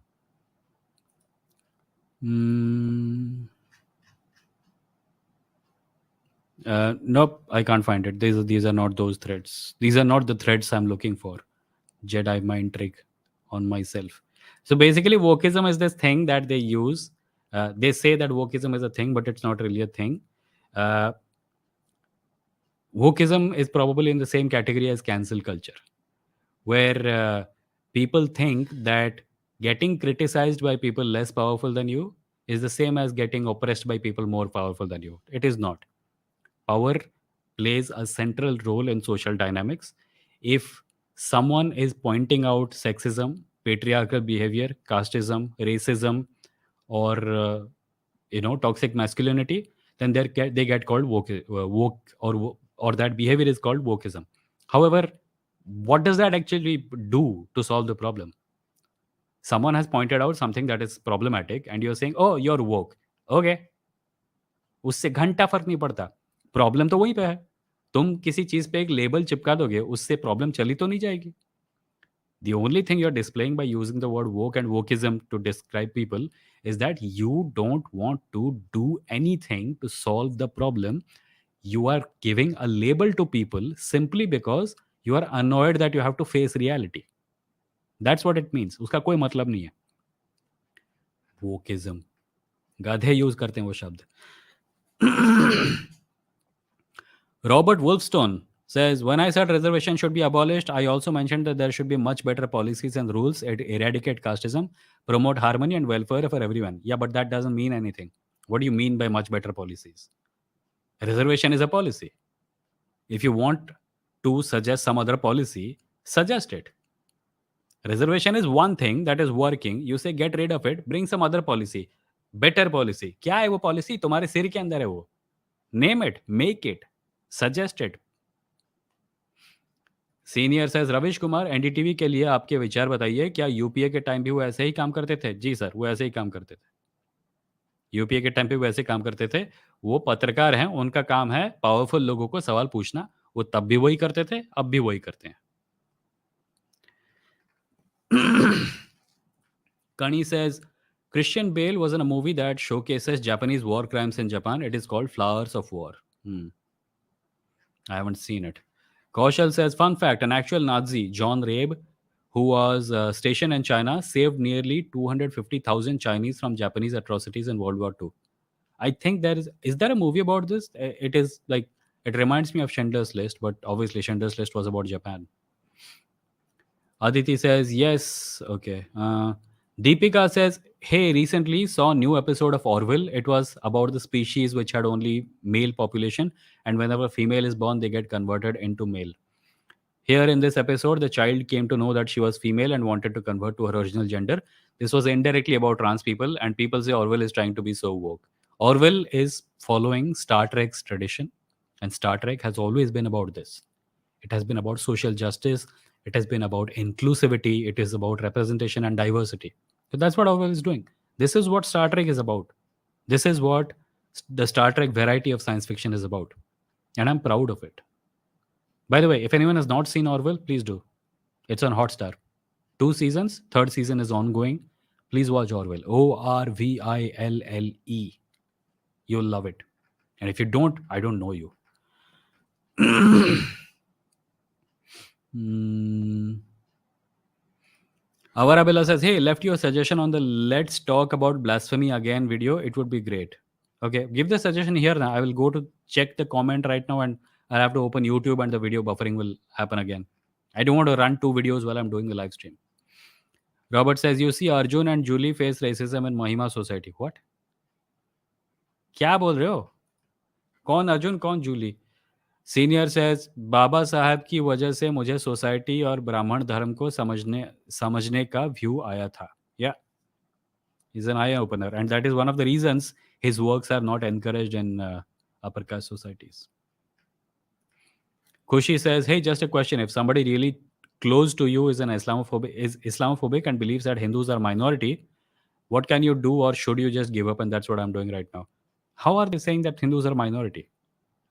Nope, I can't find it. These are not those threads. These are not the threads I'm looking for. Jedi mind trick on myself. So basically, wokeism is this thing that they use. They say that wokeism is a thing, but it's not really a thing. Wokeism is probably in the same category as cancel culture, where people think that getting criticized by people less powerful than you is the same as getting oppressed by people more powerful than you. It is not. Power plays a central role in social dynamics. If someone is pointing out sexism, patriarchal behavior, casteism, racism, or toxic masculinity, then they get called woke, or that behavior is called wokeism. However, what does that actually do to solve the problem? Someone has pointed out something that is problematic, and you're saying, "Oh, you're woke." Okay, उससे घंटा फर्क नहीं पड़ता. Problem तो वहीं पे है. तुम किसी चीज पे एक लेबल चिपका दोगे, उससे प्रॉब्लम चली तो नहीं जाएगी. The only thing you're displaying by using the word woke and wokeism to describe people is that you don't want to do anything to solve the problem. You are giving a label to people simply because you are annoyed that you have to face reality. That's what it means. उसका कोई मतलब नहीं है. Wokeism. गाधे use करते हैं वो शब्द. Robert Wolfstone says, when I said reservation should be abolished, I also mentioned that there should be much better policies and rules to eradicate casteism, promote harmony and welfare for everyone. Yeah, but that doesn't mean anything. What do you mean by much better policies? Reservation is a policy. If you want to suggest some other policy, suggest it. Reservation is one thing that is working. You say get rid of it, bring some other policy. Better policy. क्या है वो policy? तुम्हारे सिर के अंदर है वो. Name it, make it, suggest it. Senior says Ravish Kumar NDTV के लिए आपके विचार बताइए. क्या यूपीए के टाइम भी वो ऐसे ही काम करते थे? जी सर, वो ऐसे ही काम करते थे. यूपीए के टाइम पे वो ऐसे काम करते थे. वो पत्रकार हैं, उनका काम है पावरफुल लोगों को सवाल पूछना. वो तब भी वही करते थे, अब भी वही करते हैं. Kani says Christian Bale was in a movie that showcases Japanese war crimes in Japan. It is called Flowers of War. I haven't seen it. Kaushal says, fun fact, an actual Nazi, John Rabe, who was stationed in China, saved nearly 250,000 Chinese from Japanese atrocities in World War II. I think is there a movie about this? It is like, it reminds me of Schindler's List, but obviously Schindler's List was about Japan. Aditi says, yes, okay. Deepika says, hey, recently saw new episode of Orville. It was about the species which had only male population, and whenever female is born, they get converted into male. Here in this episode, the child came to know that she was female and wanted to convert to her original gender. This was indirectly about trans people, and people say Orwell is trying to be so woke. Orwell is following Star Trek's tradition, and Star Trek has always been about this. It has been about social justice. It has been about inclusivity. It is about representation and diversity. So that's what Orwell is doing. This is what Star Trek is about. This is what the Star Trek variety of science fiction is about. And I'm proud of it. By the way, if anyone has not seen Orwell, please do. It's on Hotstar. 2 seasons. Third season is ongoing. Please watch Orwell. Orville. You'll love it. And if you don't, I don't know you. Avarabella says, hey, left your suggestion on the Let's Talk About Blasphemy Again video. It would be great. Okay, give the suggestion here now. I will go to check the comment right now and I'll have to open YouTube and the video buffering will happen again. I don't want to run 2 videos while I'm doing the live stream. Robert says, you see Arjun and Julie face racism in Mahima society. What? क्या बोल रहे हो? कौन अर्जुन, कौन Jully? Senior says बाबा साहब की वजह से मुझे सोसाइटी और ब्राह्मण धर्म को समझने का व्यू आया था. या is an eye opener and that is one of the reasons his works are not encouraged in upper caste societies. Kushi says, hey, just a question. If somebody really close to you is Islamophobic and believes that Hindus are minority, what can you do, or should you just give up? And that's what I'm doing right now. How are they saying that Hindus are minority?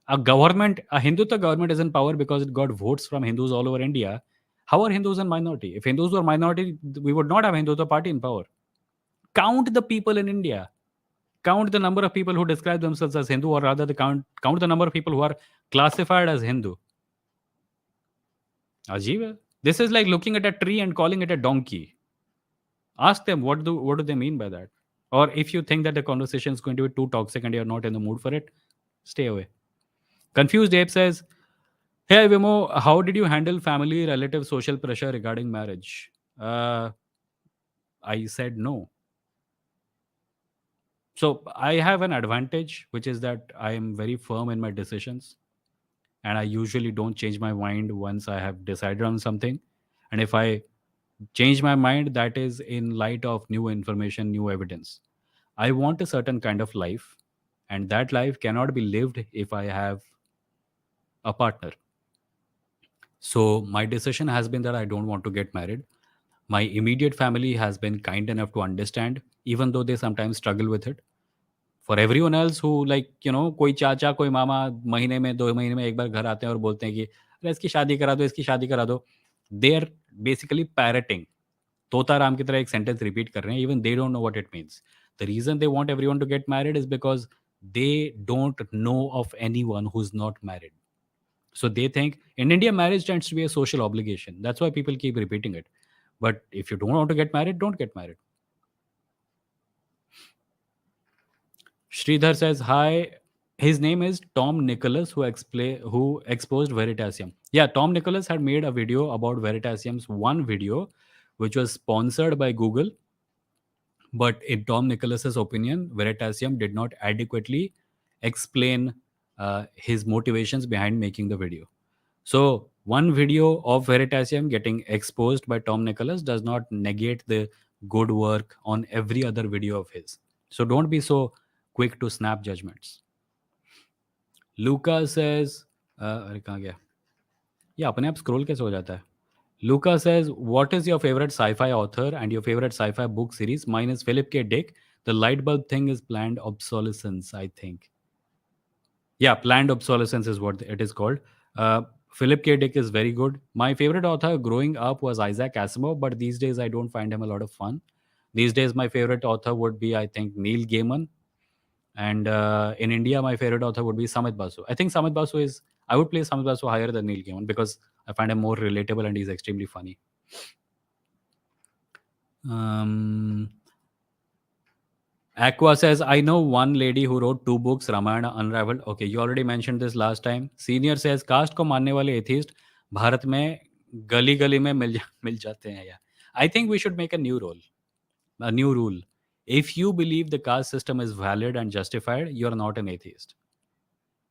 A Hindutva government is in power because it got votes from Hindus all over India. How are Hindus a minority? If Hindus were minority, we would not have Hindutva party in power. Count the people in India. Count the number of people who describe themselves as Hindu, or rather count the number of people who are classified as Hindu. Ajeeb hai. This is like looking at a tree and calling it a donkey. Ask them what do they mean by that. Or if you think that the conversation is going to be too toxic and you're not in the mood for it, stay away. Confused Ape says, hey Vimo, how did you handle family, relative, social pressure regarding marriage? I said no. So I have an advantage, which is that I am very firm in my decisions. And I usually don't change my mind once I have decided on something. And if I change my mind, that is in light of new information, new evidence. I want a certain kind of life, and that life cannot be lived if I have a partner. So my decision has been that I don't want to get married. My immediate family has been kind enough to understand, even though they sometimes struggle with it. For everyone else who कोई चाचा, कोई मामा महीने में 2 महीने में एक बार घर आते हैं और बोलते हैं कि अरे इसकी शादी करा दो, इसकी शादी करा दो. they are basically parroting. तोता राम की तरह एक सेंटेंस रिपीट कर रहे हैं, even they don't know what it means. The reason they want everyone to get married is because they don't know of anyone who's not married. So they think in India, marriage tends to be a social obligation. That's why people keep repeating it. But if you don't want to get married, don't get married. Sridhar says hi. His name is Tom Nicholas, who exposed Veritasium. Yeah, Tom Nicholas had made a video about Veritasium's one video, which was sponsored by Google. But in Tom Nicholas's opinion, Veritasium did not adequately explain his motivations behind making the video. So one video of Veritasium getting exposed by Tom Nicholas does not negate the good work on every other video of his. So don't be so quick to snap judgments. Luca says, अरे कहाँ गया? ये अपने आप scroll कैसे हो जाता है? Luca says, what is your favorite sci-fi author and your favorite sci-fi book series? Mine is Philip K. Dick. The light bulb thing is planned obsolescence, I think. Yeah, planned obsolescence is what it is called. Uh, Philip K. Dick is very good. My favorite author growing up was Isaac Asimov, but these days I don't find him a lot of fun. These days, my favorite author would be, I think, Neil Gaiman. And in India, my favorite author would be Samit Basu. I think Samit Basu is, I would place Samit Basu higher than Neil Gaiman because I find him more relatable and he's extremely funny. Um, Aqua says, I know one lady who wrote 2 books, Ramayana Unraveled. Okay, you already mentioned this last time. Senior says, caste को मानने वाले atheist Bharat में गली गली में मिल जाते हैं यार. I think we should make a new rule. If you believe the caste system is valid and justified, you are not an atheist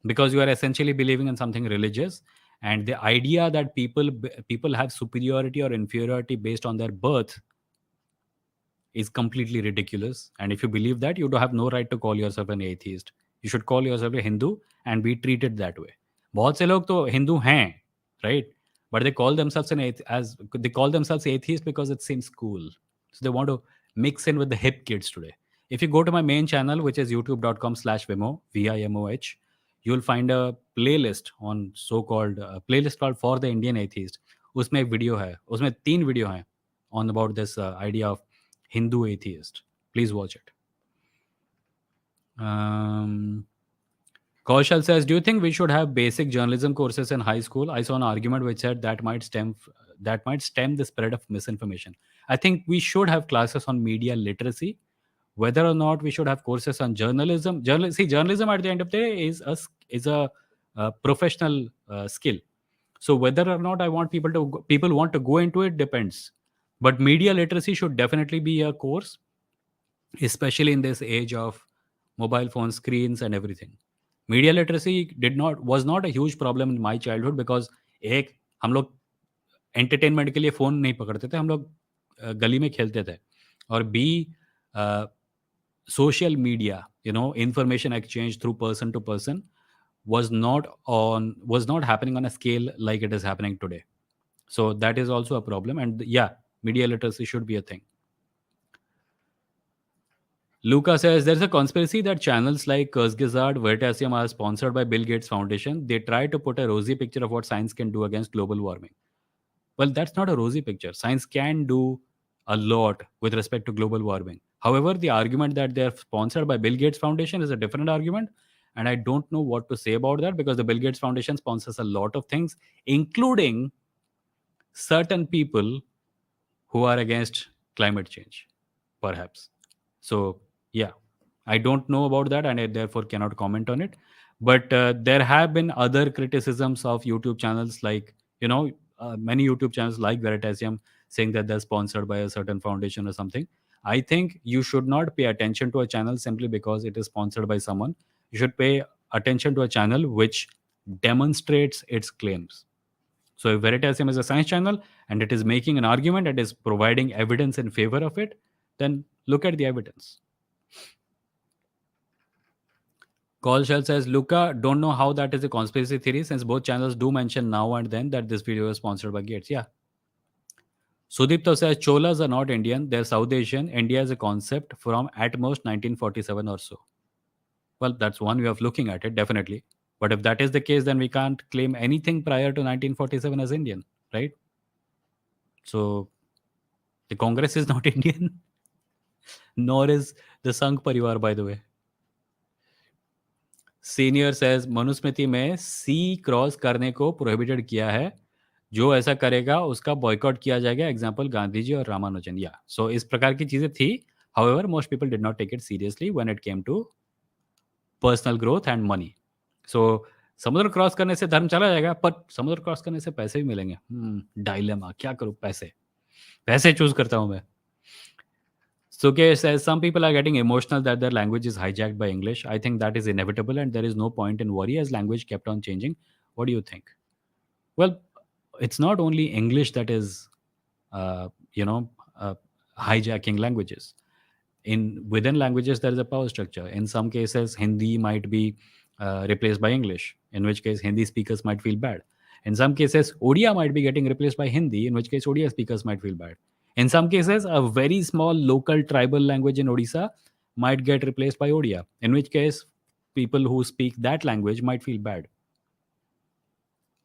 because you are essentially believing in something religious. And the idea that people have superiority or inferiority based on their birth is completely ridiculous. And if you believe that, you don't have no right to call yourself an atheist. You should call yourself a Hindu and be treated that way. बहुत से लोग तो हिंदू हैं, right? But they call themselves they call themselves atheist because it seems cool. So they want to mix in with the hip kids today. If you go to my main channel, which is youtube.com/vimo, VIMOH, you'll find a playlist on so-called playlist called For the Indian Atheist. उसमें एक video है, उसमें 3 video हैं on about this idea of Hindu atheist. Please watch it. Kaushal says, do you think we should have basic journalism courses in high school? I saw an argument which said that might stem the spread of misinformation. I think we should have classes on media literacy. Whether or not we should have courses on journalism. Journalism at the end of the day is a professional skill. So whether or not people want to go into it depends. But media literacy should definitely be a course, especially in this age of mobile phone screens and everything. Media literacy was not a huge problem in my childhood because एक हम लोग entertainment के लिए phone नहीं पकड़ते थे, हम लोग गली में खेलते थे. और B social media, information exchange through person to person was not happening on a scale like it is happening today. So that is also a problem. And yeah, media literacy should be a thing. Luca says there's a conspiracy that channels like Kurzgesagt, Veritasium are sponsored by Bill Gates Foundation. They try to put a rosy picture of what science can do against global warming. Well, that's not a rosy picture. Science can do a lot with respect to global warming. However, the argument that they're sponsored by Bill Gates Foundation is a different argument. And I don't know what to say about that because the Bill Gates Foundation sponsors a lot of things, including certain people who are against climate change, perhaps. So, yeah, I don't know about that and I therefore cannot comment on it. But there have been other criticisms of YouTube channels like, many YouTube channels like Veritasium saying that they're sponsored by a certain foundation or something. I think you should not pay attention to a channel simply because it is sponsored by someone. You should pay attention to a channel which demonstrates its claims. So if Veritasium is a science channel and it is making an argument and is providing evidence in favor of it, then look at the evidence. Shell says, Luca, don't know how that is a conspiracy theory since both channels do mention now and then that this video is sponsored by Gates. Yeah. Sudipto says, Cholas are not Indian, they're South Asian. India is a concept from at most 1947 or so. Well, that's one way of looking at it, definitely. But if that is the case, then we can't claim anything prior to 1947 as Indian, right? So the Congress is not Indian, nor is the Sangh Parivar, by the way. Senior says Manusmriti में सी cross करने को prohibited किया है, जो ऐसा करेगा उसका boycott किया जाएगा, एग्जाम्पल गांधी जी और रामानुजन, या सो इस प्रकार की चीजें थी. However most people did not take it seriously when it came to personal growth and money. So समुद्र क्रॉस करने से धर्म चला जाएगा, पर समुद्र क्रॉस करने से पैसे भी मिलेंगे. डायलेमा, क्या करूं, पैसे पैसे चूज करता हूं मैं. Sukesh says some people are getting emotional that their language is hijacked by English. I think that is inevitable and there is no point in worry as language kept on changing. What do you think? Well, it's not only English that is, uh, you know, uh, hijacking languages. In within languages, there is a power structure. In some cases, Hindi might be replaced by English, in which case Hindi speakers might feel bad. In some cases, Odia might be getting replaced by Hindi, in which case Odia speakers might feel bad. In some cases, a very small local tribal language in Odisha might get replaced by Odia, in which case people who speak that language might feel bad.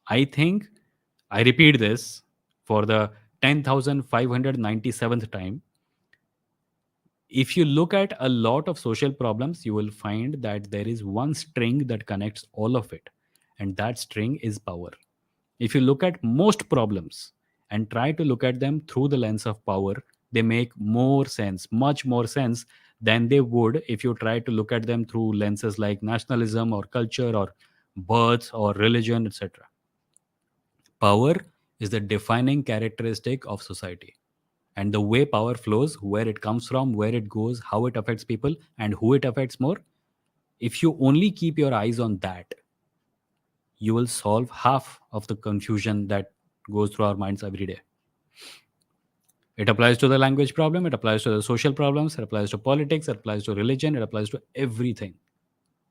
I think I repeat this for the 10,597th time. If you look at a lot of social problems, you will find that there is one string that connects all of it, and that string is power. If you look at most problems and try to look at them through the lens of power, they make more sense, much more sense than they would if you try to look at them through lenses like nationalism or culture or birth or religion, etc. Power is the defining characteristic of society, and the way power flows, where it comes from, where it goes, how it affects people, and who it affects more. If you only keep your eyes on that, you will solve half of the confusion that goes through our minds every day. It applies to the language problem, it applies to the social problems, it applies to politics, it applies to religion, it applies to everything.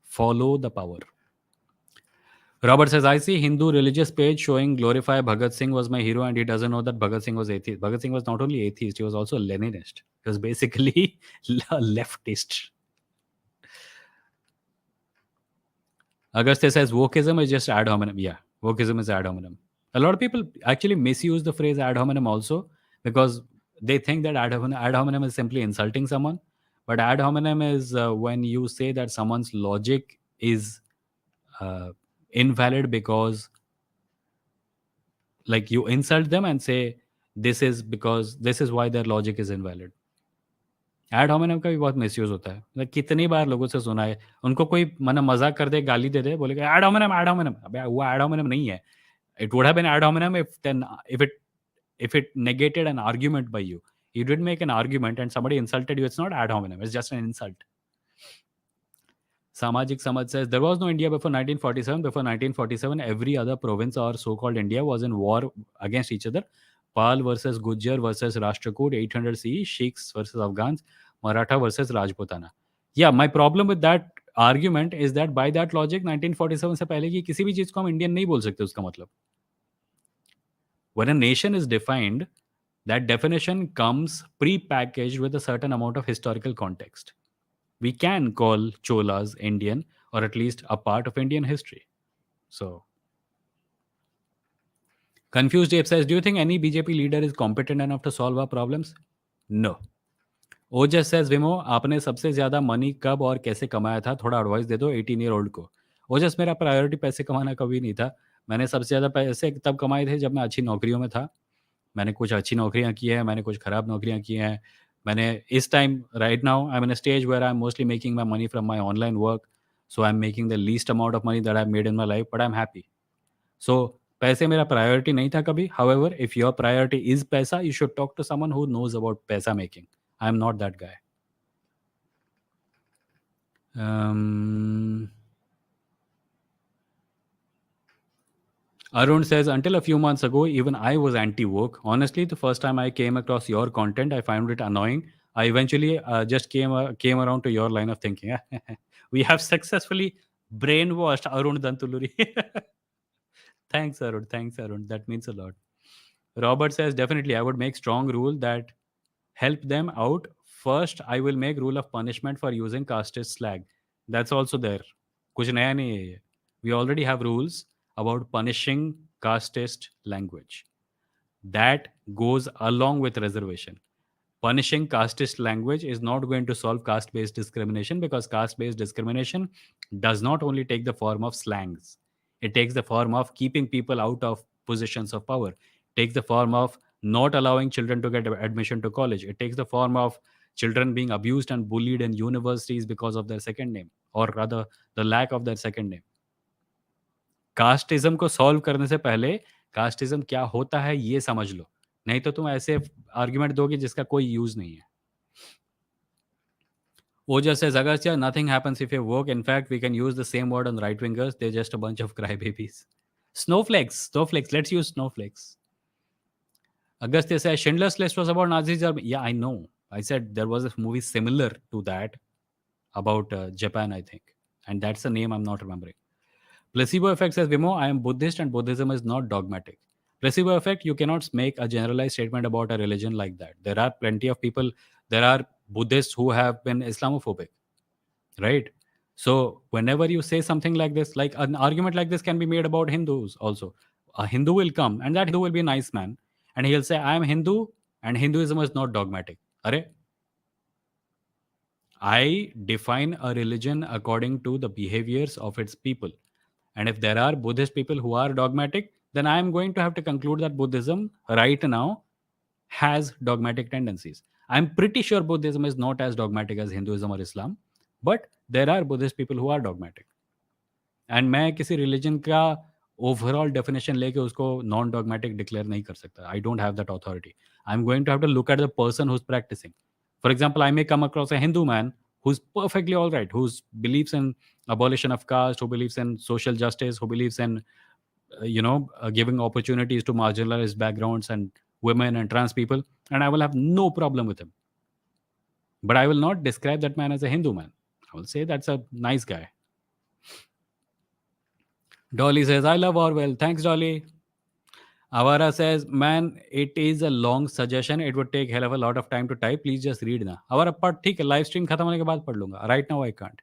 Follow the power. Robert says, I see Hindu religious page showing glorify Bhagat Singh was my hero and he doesn't know that Bhagat Singh was atheist. Bhagat Singh was not only atheist, he was also a Leninist. He was basically a leftist. Agastya says, wokeism is just ad hominem. Yeah, wokeism is ad hominem. A lot of people actually misuse the phrase ad hominem also because they think that ad hominem is simply insulting someone. But ad hominem is when you say that someone's logic is invalid because, like, you insult them and say this is because this is why their logic is invalid. Add hominem का भी बहुत misuse होता है. मतलब कितनी बार लोगों से सुना है, उनको कोई मना मजाक कर दे, गाली दे दे, बोलेगा एड होमिनम. अबे वो एड होमिनम नहीं है. It would have been ad hominem if it negated an argument by you. You did make an argument and somebody insulted you. It's not ad hominem, it's just an insult. Samajik Samaj says, there was no India before 1947. Before 1947, every other province or so-called India was in war against each other. Pal versus Gujar versus Rashtrakoot, 800 CE, Sheikhs versus Afghans, Maratha versus Rajputana. Yeah, my problem with that argument is that by that logic, 1947 से पहले की किसी भी चीज को हम Indian नहीं बोल सकते उसका मतलब. When a nation is defined, that definition comes pre-packaged with a certain amount of historical context. We can call Cholas Indian or at least a part of Indian history. So, Confused Ape says, do you think any BJP leader is competent enough to solve our problems? No. Ojas says, विमो आपने सबसे ज्यादा money कब और कैसे कमाया था, थोड़ा एडवाइस दे दो 18 ईयर ओल्ड को. ओजस, मेरा प्रायोरिटी पैसे कमाना कभी नहीं था. मैंने सबसे ज्यादा पैसे तब कमाए थे जब मैं अच्छी नौकरियों में था. मैंने कुछ अच्छी नौकरियां की है, मैंने कुछ खराब नौकरियां की हैं. मैंने इस time right now I am in a stage where I am mostly making my money from my online work. So I am making the least amount of money that I made in my life, but I am happy. So पैसे मेरा priority नहीं था कभी. However, if your priority is पैसा, you should talk to someone who knows about पैसा making. I am not that guy. Arun says, until a few months ago, even I was anti woke. Honestly, the first time I came across your content, I found it annoying. I eventually just came around to your line of thinking. We have successfully brainwashed Arun Dantuluri. Thanks, Arun. Thanks, Arun. That means a lot. Robert says, definitely, I would make strong rule that help them out. First, I will make rule of punishment for using casteist slang. That's also there. कुछ नया नहीं है ये. We already have rules about punishing casteist language. That goes along with reservation. Punishing casteist language is not going to solve caste based discrimination, because caste based discrimination does not only take the form of slangs, it takes the form of keeping people out of positions of power, takes the form of not allowing children to get admission to college, it takes the form of children being abused and bullied in universities because of their second name, or rather the lack of their second name. Casteism को solve करने से पहले casteism क्या होता है ये समझ लो, नहीं तो तुम ऐसे आर्ग्यूमेंट दोगे जिसका कोई यूज नहीं है. Oja says, Agastya, nothing happens if you woke. In fact, we can use the same word on right wingers. They're just a bunch of crybabies. Snowflakes. Let's use snowflakes. Agastya says, Schindler's List was about Nazi Germany. Yeah, I know. I said there was a movie similar to that about Japan, I think. And that's the name I'm not remembering. Placebo effect says, Vimo, I am Buddhist and Buddhism is not dogmatic. Placebo effect, you cannot make a generalized statement about a religion like that. There are plenty of people, there are Buddhists who have been Islamophobic, right? So whenever you say something like this, like an argument like this can be made about Hindus also. A Hindu will come and that Hindu will be a nice man and he'll say, I am Hindu and Hinduism is not dogmatic. Are I define a religion according to the behaviors of its people. And if there are Buddhist people who are dogmatic, then I am going to have to conclude that Buddhism right now has dogmatic tendencies. I'm pretty sure Buddhism is not as dogmatic as Hinduism or Islam, but there are Buddhist people who are dogmatic. And मैं किसी religion का overall definition लेके उसको non dogmatic declare नहीं कर सकता. I don't have that authority. I am going to have to look at the person who is practising. For example, I may come across a Hindu man who's perfectly all right, who believes in abolition of caste, who believes in social justice, who believes in giving opportunities to marginalized backgrounds and women and trans people, and I will have no problem with him. But I will not describe that man as a Hindu man. I will say that's a nice guy. Dolly says, I love Orwell. Thanks, Dolly. Avara says, man, it is a long suggestion. It would take hell of a lot of time to type. Please just read na. Avara, but ठीक है, live stream खत्म होने के बाद पढ़ लूंगा. Right now I can't.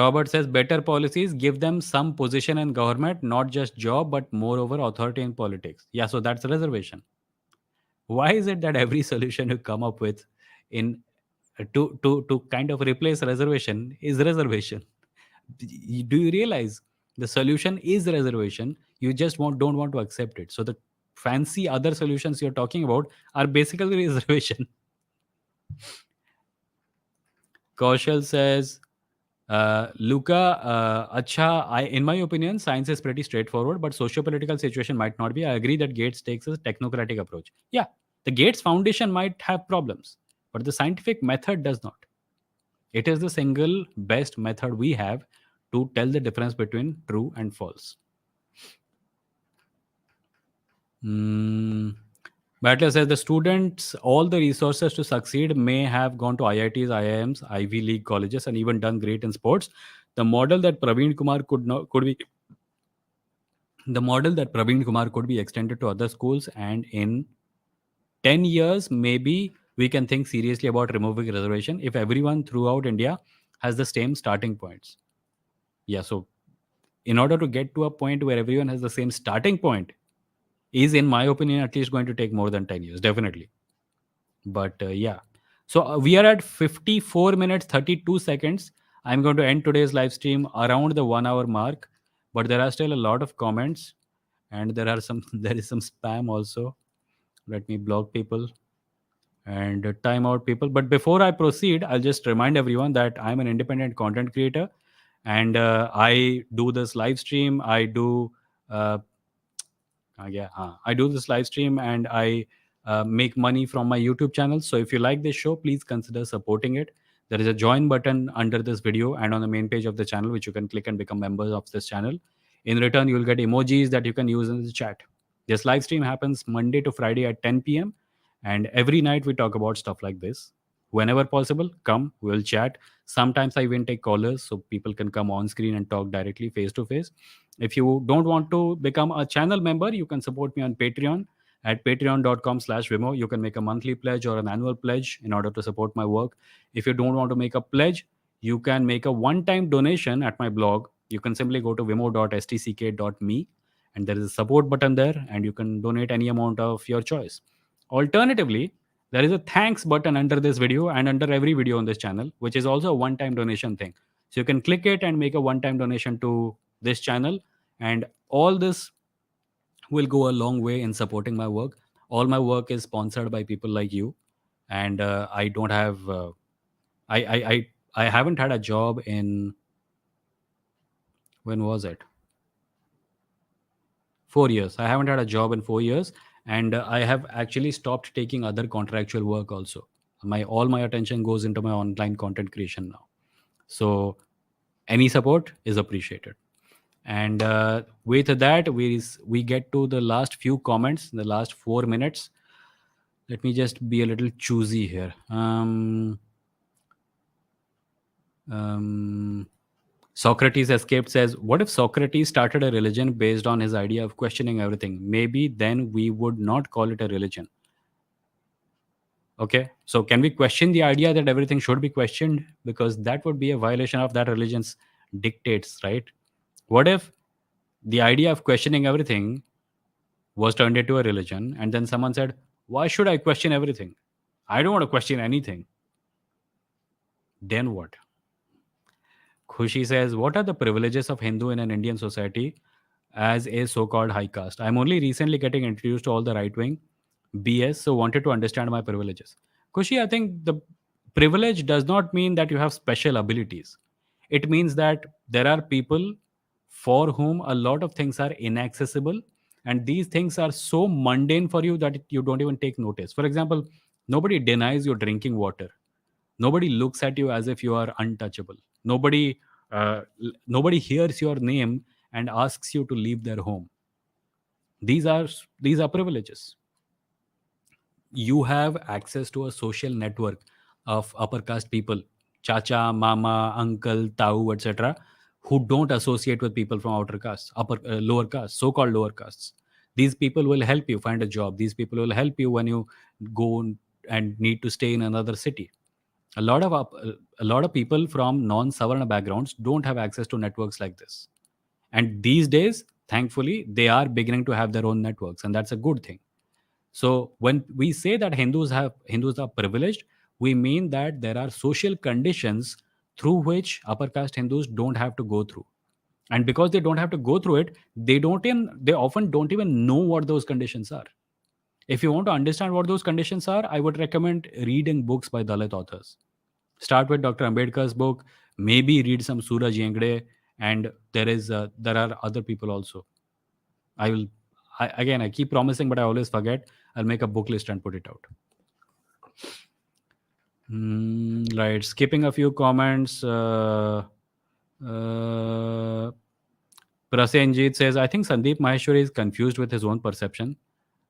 Robert says, better policies give them some position in government, not just job, but moreover authority in politics. Yeah, so that's a reservation. Why is it that every solution you come up with in to kind of replace reservation is reservation? Do you realize the solution is reservation? You just don't want to accept it. So the fancy other solutions you're talking about are basically reservation. Kaushal says, Luca, acha, in my opinion, science is pretty straightforward, but socio-political situation might not be. I agree that Gates takes a technocratic approach. Yeah, the Gates Foundation might have problems, but the scientific method does not. It is the single best method we have to tell the difference between true and false. Battler says the students, all the resources to succeed may have gone to IITs, IIMs, Ivy League colleges, and even done great in sports. The model that Praveen Kumar could be extended to other schools, and in 10 years, maybe we can think seriously about removing reservation if everyone throughout India has the same starting points. Yeah, so in order to get to a point where everyone has the same starting point is, in my opinion, at least going to take more than 10 years, definitely. But yeah, so we are at 54 minutes 32 seconds. I'm going to end today's live stream around the 1 hour mark, but there are still a lot of comments and there is some spam also. Let me block people and time out people. But before I proceed, I'll just remind everyone that I'm an independent content creator and I do this live stream. I do I do this live stream and I make money from my YouTube channel. So if you like this show, please consider supporting it. There is a join button under this video and on the main page of the channel, which you can click and become members of this channel. In return, you'll get emojis that you can use in the chat. This live stream happens Monday to Friday at 10 p.m. And every night we talk about stuff like this. Whenever possible, come, we'll chat. Sometimes I even take callers so people can come on screen and talk directly face to face. If you don't want to become a channel member, you can support me on Patreon at patreon.com/Vimo. You can make a monthly pledge or an annual pledge in order to support my work. If you don't want to make a pledge, you can make a one-time donation at my blog You can simply go to vimo.stck.me, and there is a support button there, and you can donate any amount of your choice. Alternatively, there is a thanks button under this video and under every video on this channel, which is also a one time donation thing. So you can click it and make a one time donation to this channel, and all this will go a long way in supporting my work. All my work is sponsored by people like you, and I don't have I, I I I haven't had a job in, when was it, 4 years. I haven't had a job in 4 years, and I have actually stopped taking other contractual work also. My all my attention goes into my online content creation now. So any support is appreciated. And with that, we get to the last few comments, the last 4 minutes. Let me just be a little choosy here. Um, Socrates Escaped says, what if Socrates started a religion based on his idea of questioning everything? Maybe then we would not call it a religion. Okay. So can we question the idea that everything should be questioned? Because that would be a violation of that religion's dictates, right? What if the idea of questioning everything was turned into a religion, and then someone said, why should I question everything? I don't want to question anything. Then what? Khushi says, what are the privileges of Hindu in an Indian society as a so called high caste? I'm only recently getting introduced to all the right wing BS, so wanted to understand my privileges. Khushi, I think the privilege does not mean that you have special abilities. It means that there are people for whom a lot of things are inaccessible, and these things are so mundane for you that you don't even take notice. For example, nobody denies you drinking water. Nobody looks at you as if you are untouchable. Nobody hears your name and asks you to leave their home. These are privileges. You have access to a social network of upper caste people, chacha, mama, uncle, tau, etc., who don't associate with people from outer castes, lower castes, so called lower castes. These people will help you find a job. These people will help you when you go and need to stay in another city. A lot of people from non savarna backgrounds don't have access to networks like this, and these days, thankfully, they are beginning to have their own networks, and that's a good thing. So when we say that Hindus are privileged, we mean that there are social conditions through which upper caste Hindus don't have to go through. And because they don't have to go through it, they often don't even know what those conditions are. If you want to understand what those conditions are, I would recommend reading books by Dalit authors. Start with Dr. Ambedkar's book, maybe read some Suraj Yengde, and there are other people also. I will again, I keep promising, but I always forget. I'll make a book list and put it out. Right. Skipping a few comments. Uh, Prasenjit says, I think Sandeep Maheshwari is confused with his own perception.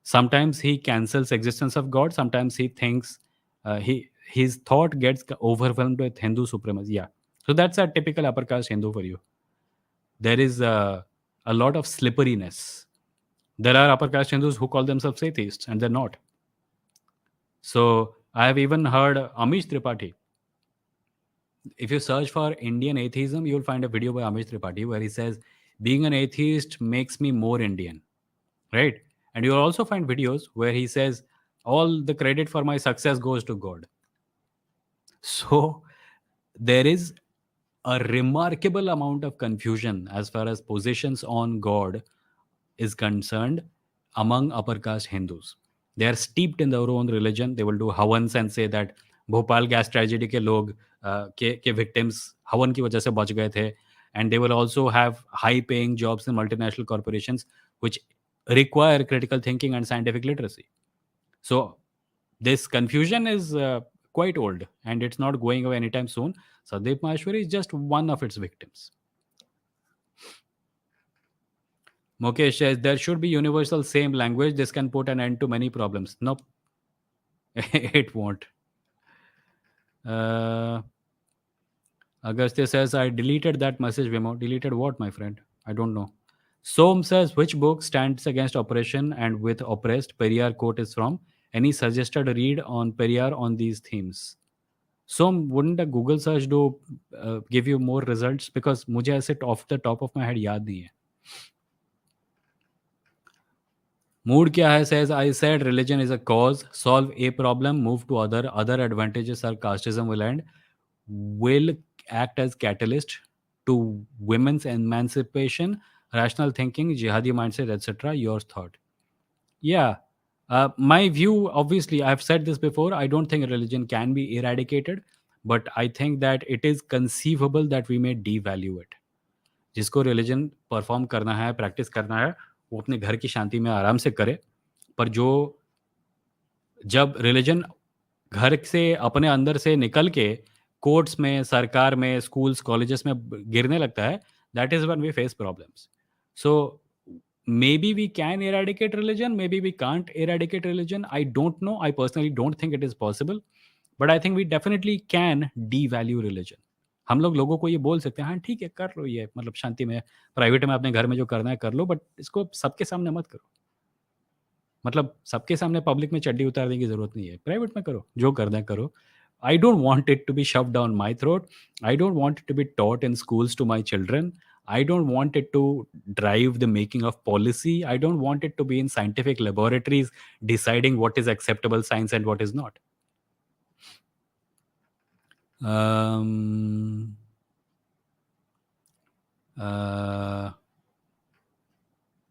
Sometimes he cancels existence of God. Sometimes he thinks his thought gets overwhelmed with Hindu supremacy. Yeah. So that's a typical upper caste Hindu for you. There is a lot of slipperiness. There are upper caste Hindus who call themselves atheists, and they're not. So I have even heard Amish Tripathi. If you search for Indian atheism, you'll find a video by Amish Tripathi where he says, being an atheist makes me more Indian, right? And you'll also find videos where he says, all the credit for my success goes to God. So there is a remarkable amount of confusion as far as positions on God is concerned among upper caste Hindus. They are steeped in their own religion. They will do havans and say that Bhopal gas tragedy के लोग के victims हवन की वजह से बच गए थे, and they will also have high paying jobs in multinational corporations which require critical thinking and scientific literacy. So this confusion is quite old, and it's not going away anytime soon. Sandeep Maheshwari is just one of its victims. Mukesh says there should be universal same language. This can put an end to many problems. Nope, it won't. Uh, Agastya says I deleted that message. Vimo, deleted what, my friend? I don't know. Som says which book stands against oppression and with oppressed? Periyar quote is from. Any suggested read on Periyar on these themes? So wouldn't a Google search do give you more results? Because मुझे ऐसे off the top of my head याद नहीं है. Mood क्या है? Says I said religion is a cause. Solve a problem. Move to other advantages. Sarcasm will end. Will act as catalyst to women's emancipation, rational thinking, jihadi mindset, etc. Your thought? Yeah. My view, obviously, I've said this before. I don't think religion can be eradicated, but I think that it is conceivable that we may devalue it. जिसको religion perform करना है, practice करना है, वो अपने घर की शांति में आराम से करे. पर जो जब रिलीजन घर से अपने अंदर से निकल के कोर्ट्स में, सरकार में, स्कूल्स, कॉलेजेस में गिरने लगता है, that is when we face problems. So maybe we can eradicate religion, maybe we can't eradicate religion. I don't know. I personally don't think it is possible, but I think we definitely can devalue religion. हम लोगों को ये बोल सकते हैं, हाँ ठीक है, कर लो ये, मतलब शांति में, प्राइवेट में अपने घर में जो करना है कर लो, बट इसको सबके सामने मत करो. मतलब सबके सामने पब्लिक में चड्डी उतारने की ज़रूरत नहीं है, प्राइवेट में करो, जो करना है करो. I don't want it to be shoved down my throat. I don't want it to be taught in schools to my children. I don't want it to drive the making of policy. I don't want it to be in scientific laboratories deciding what is acceptable science and what is not. Um, uh,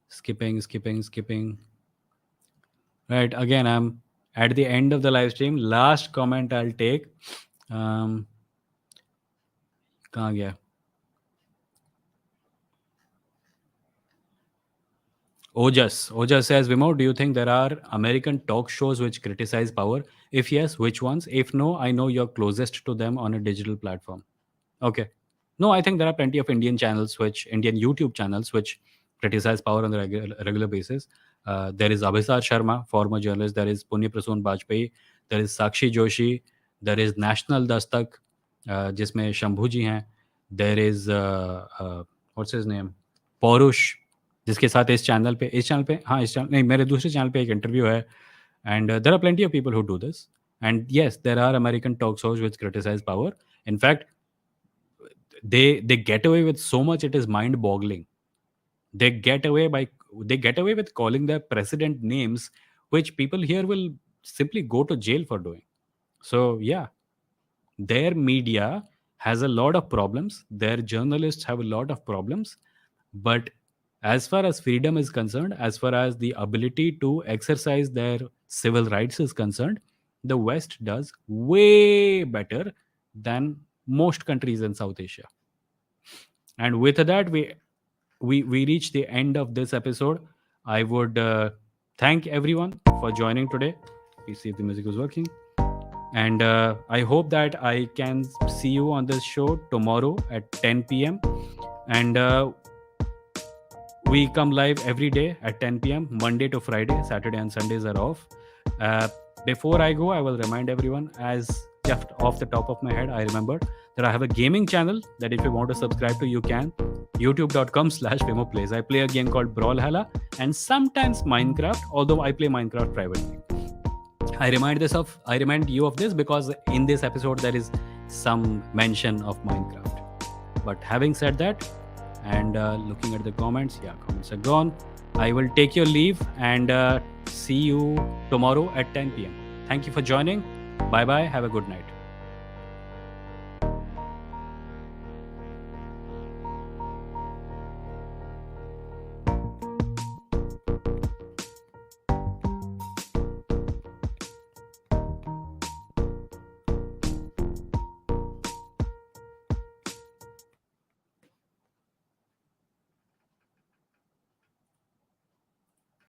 skipping. Right, again, I'm at the end of the live stream. Last comment I'll take. कहाँ गया? Ojas says, Vimo, do you think there are American talk shows which criticize power? If yes, which ones? If no, I know you're closest to them on a digital platform. Okay. No, I think there are plenty of Indian YouTube channels which criticize power on a regular basis. There is Abhisar Sharma, former journalist. There is Punya Prasoon Bajpayee. There is Sakshi Joshi. There is National Dastak, जिसमें शंभू जी हैं. There is what's his name? Porush, जिसके साथ इस channel पे हाँ इस channel नहीं मेरे दूसरे चैनल पे एक इंटरव्यू है. And there are plenty of people who do this. And yes, there are American talk shows which criticize power. In fact, they get away with so much, it is mind boggling. They get away with calling their president names which people here will simply go to jail for doing. So yeah, their media has a lot of problems, their journalists have a lot of problems, but as far as freedom is concerned, as far as the ability to exercise their civil rights is concerned, the West does way better than most countries in South Asia. And with that, we reach the end of this episode. I would thank everyone for joining today. Please see if the music is working. And I hope that I can see you on this show tomorrow at 10 p.m. And we come live every day at 10 p.m. Monday to Friday. Saturday and Sundays are off. Before I go, I will remind everyone, as just off the top of my head, I remember that I have a gaming channel that if you want to subscribe to, you can. YouTube.com/VimoPlays. I play a game called Brawlhalla and sometimes Minecraft, although I play Minecraft privately. I remind you of this because in this episode there is some mention of Minecraft. But having said that, and looking at the comments, comments are gone. I will take your leave and see you tomorrow at 10 p.m. Thank you for joining. Bye bye. Have a good night.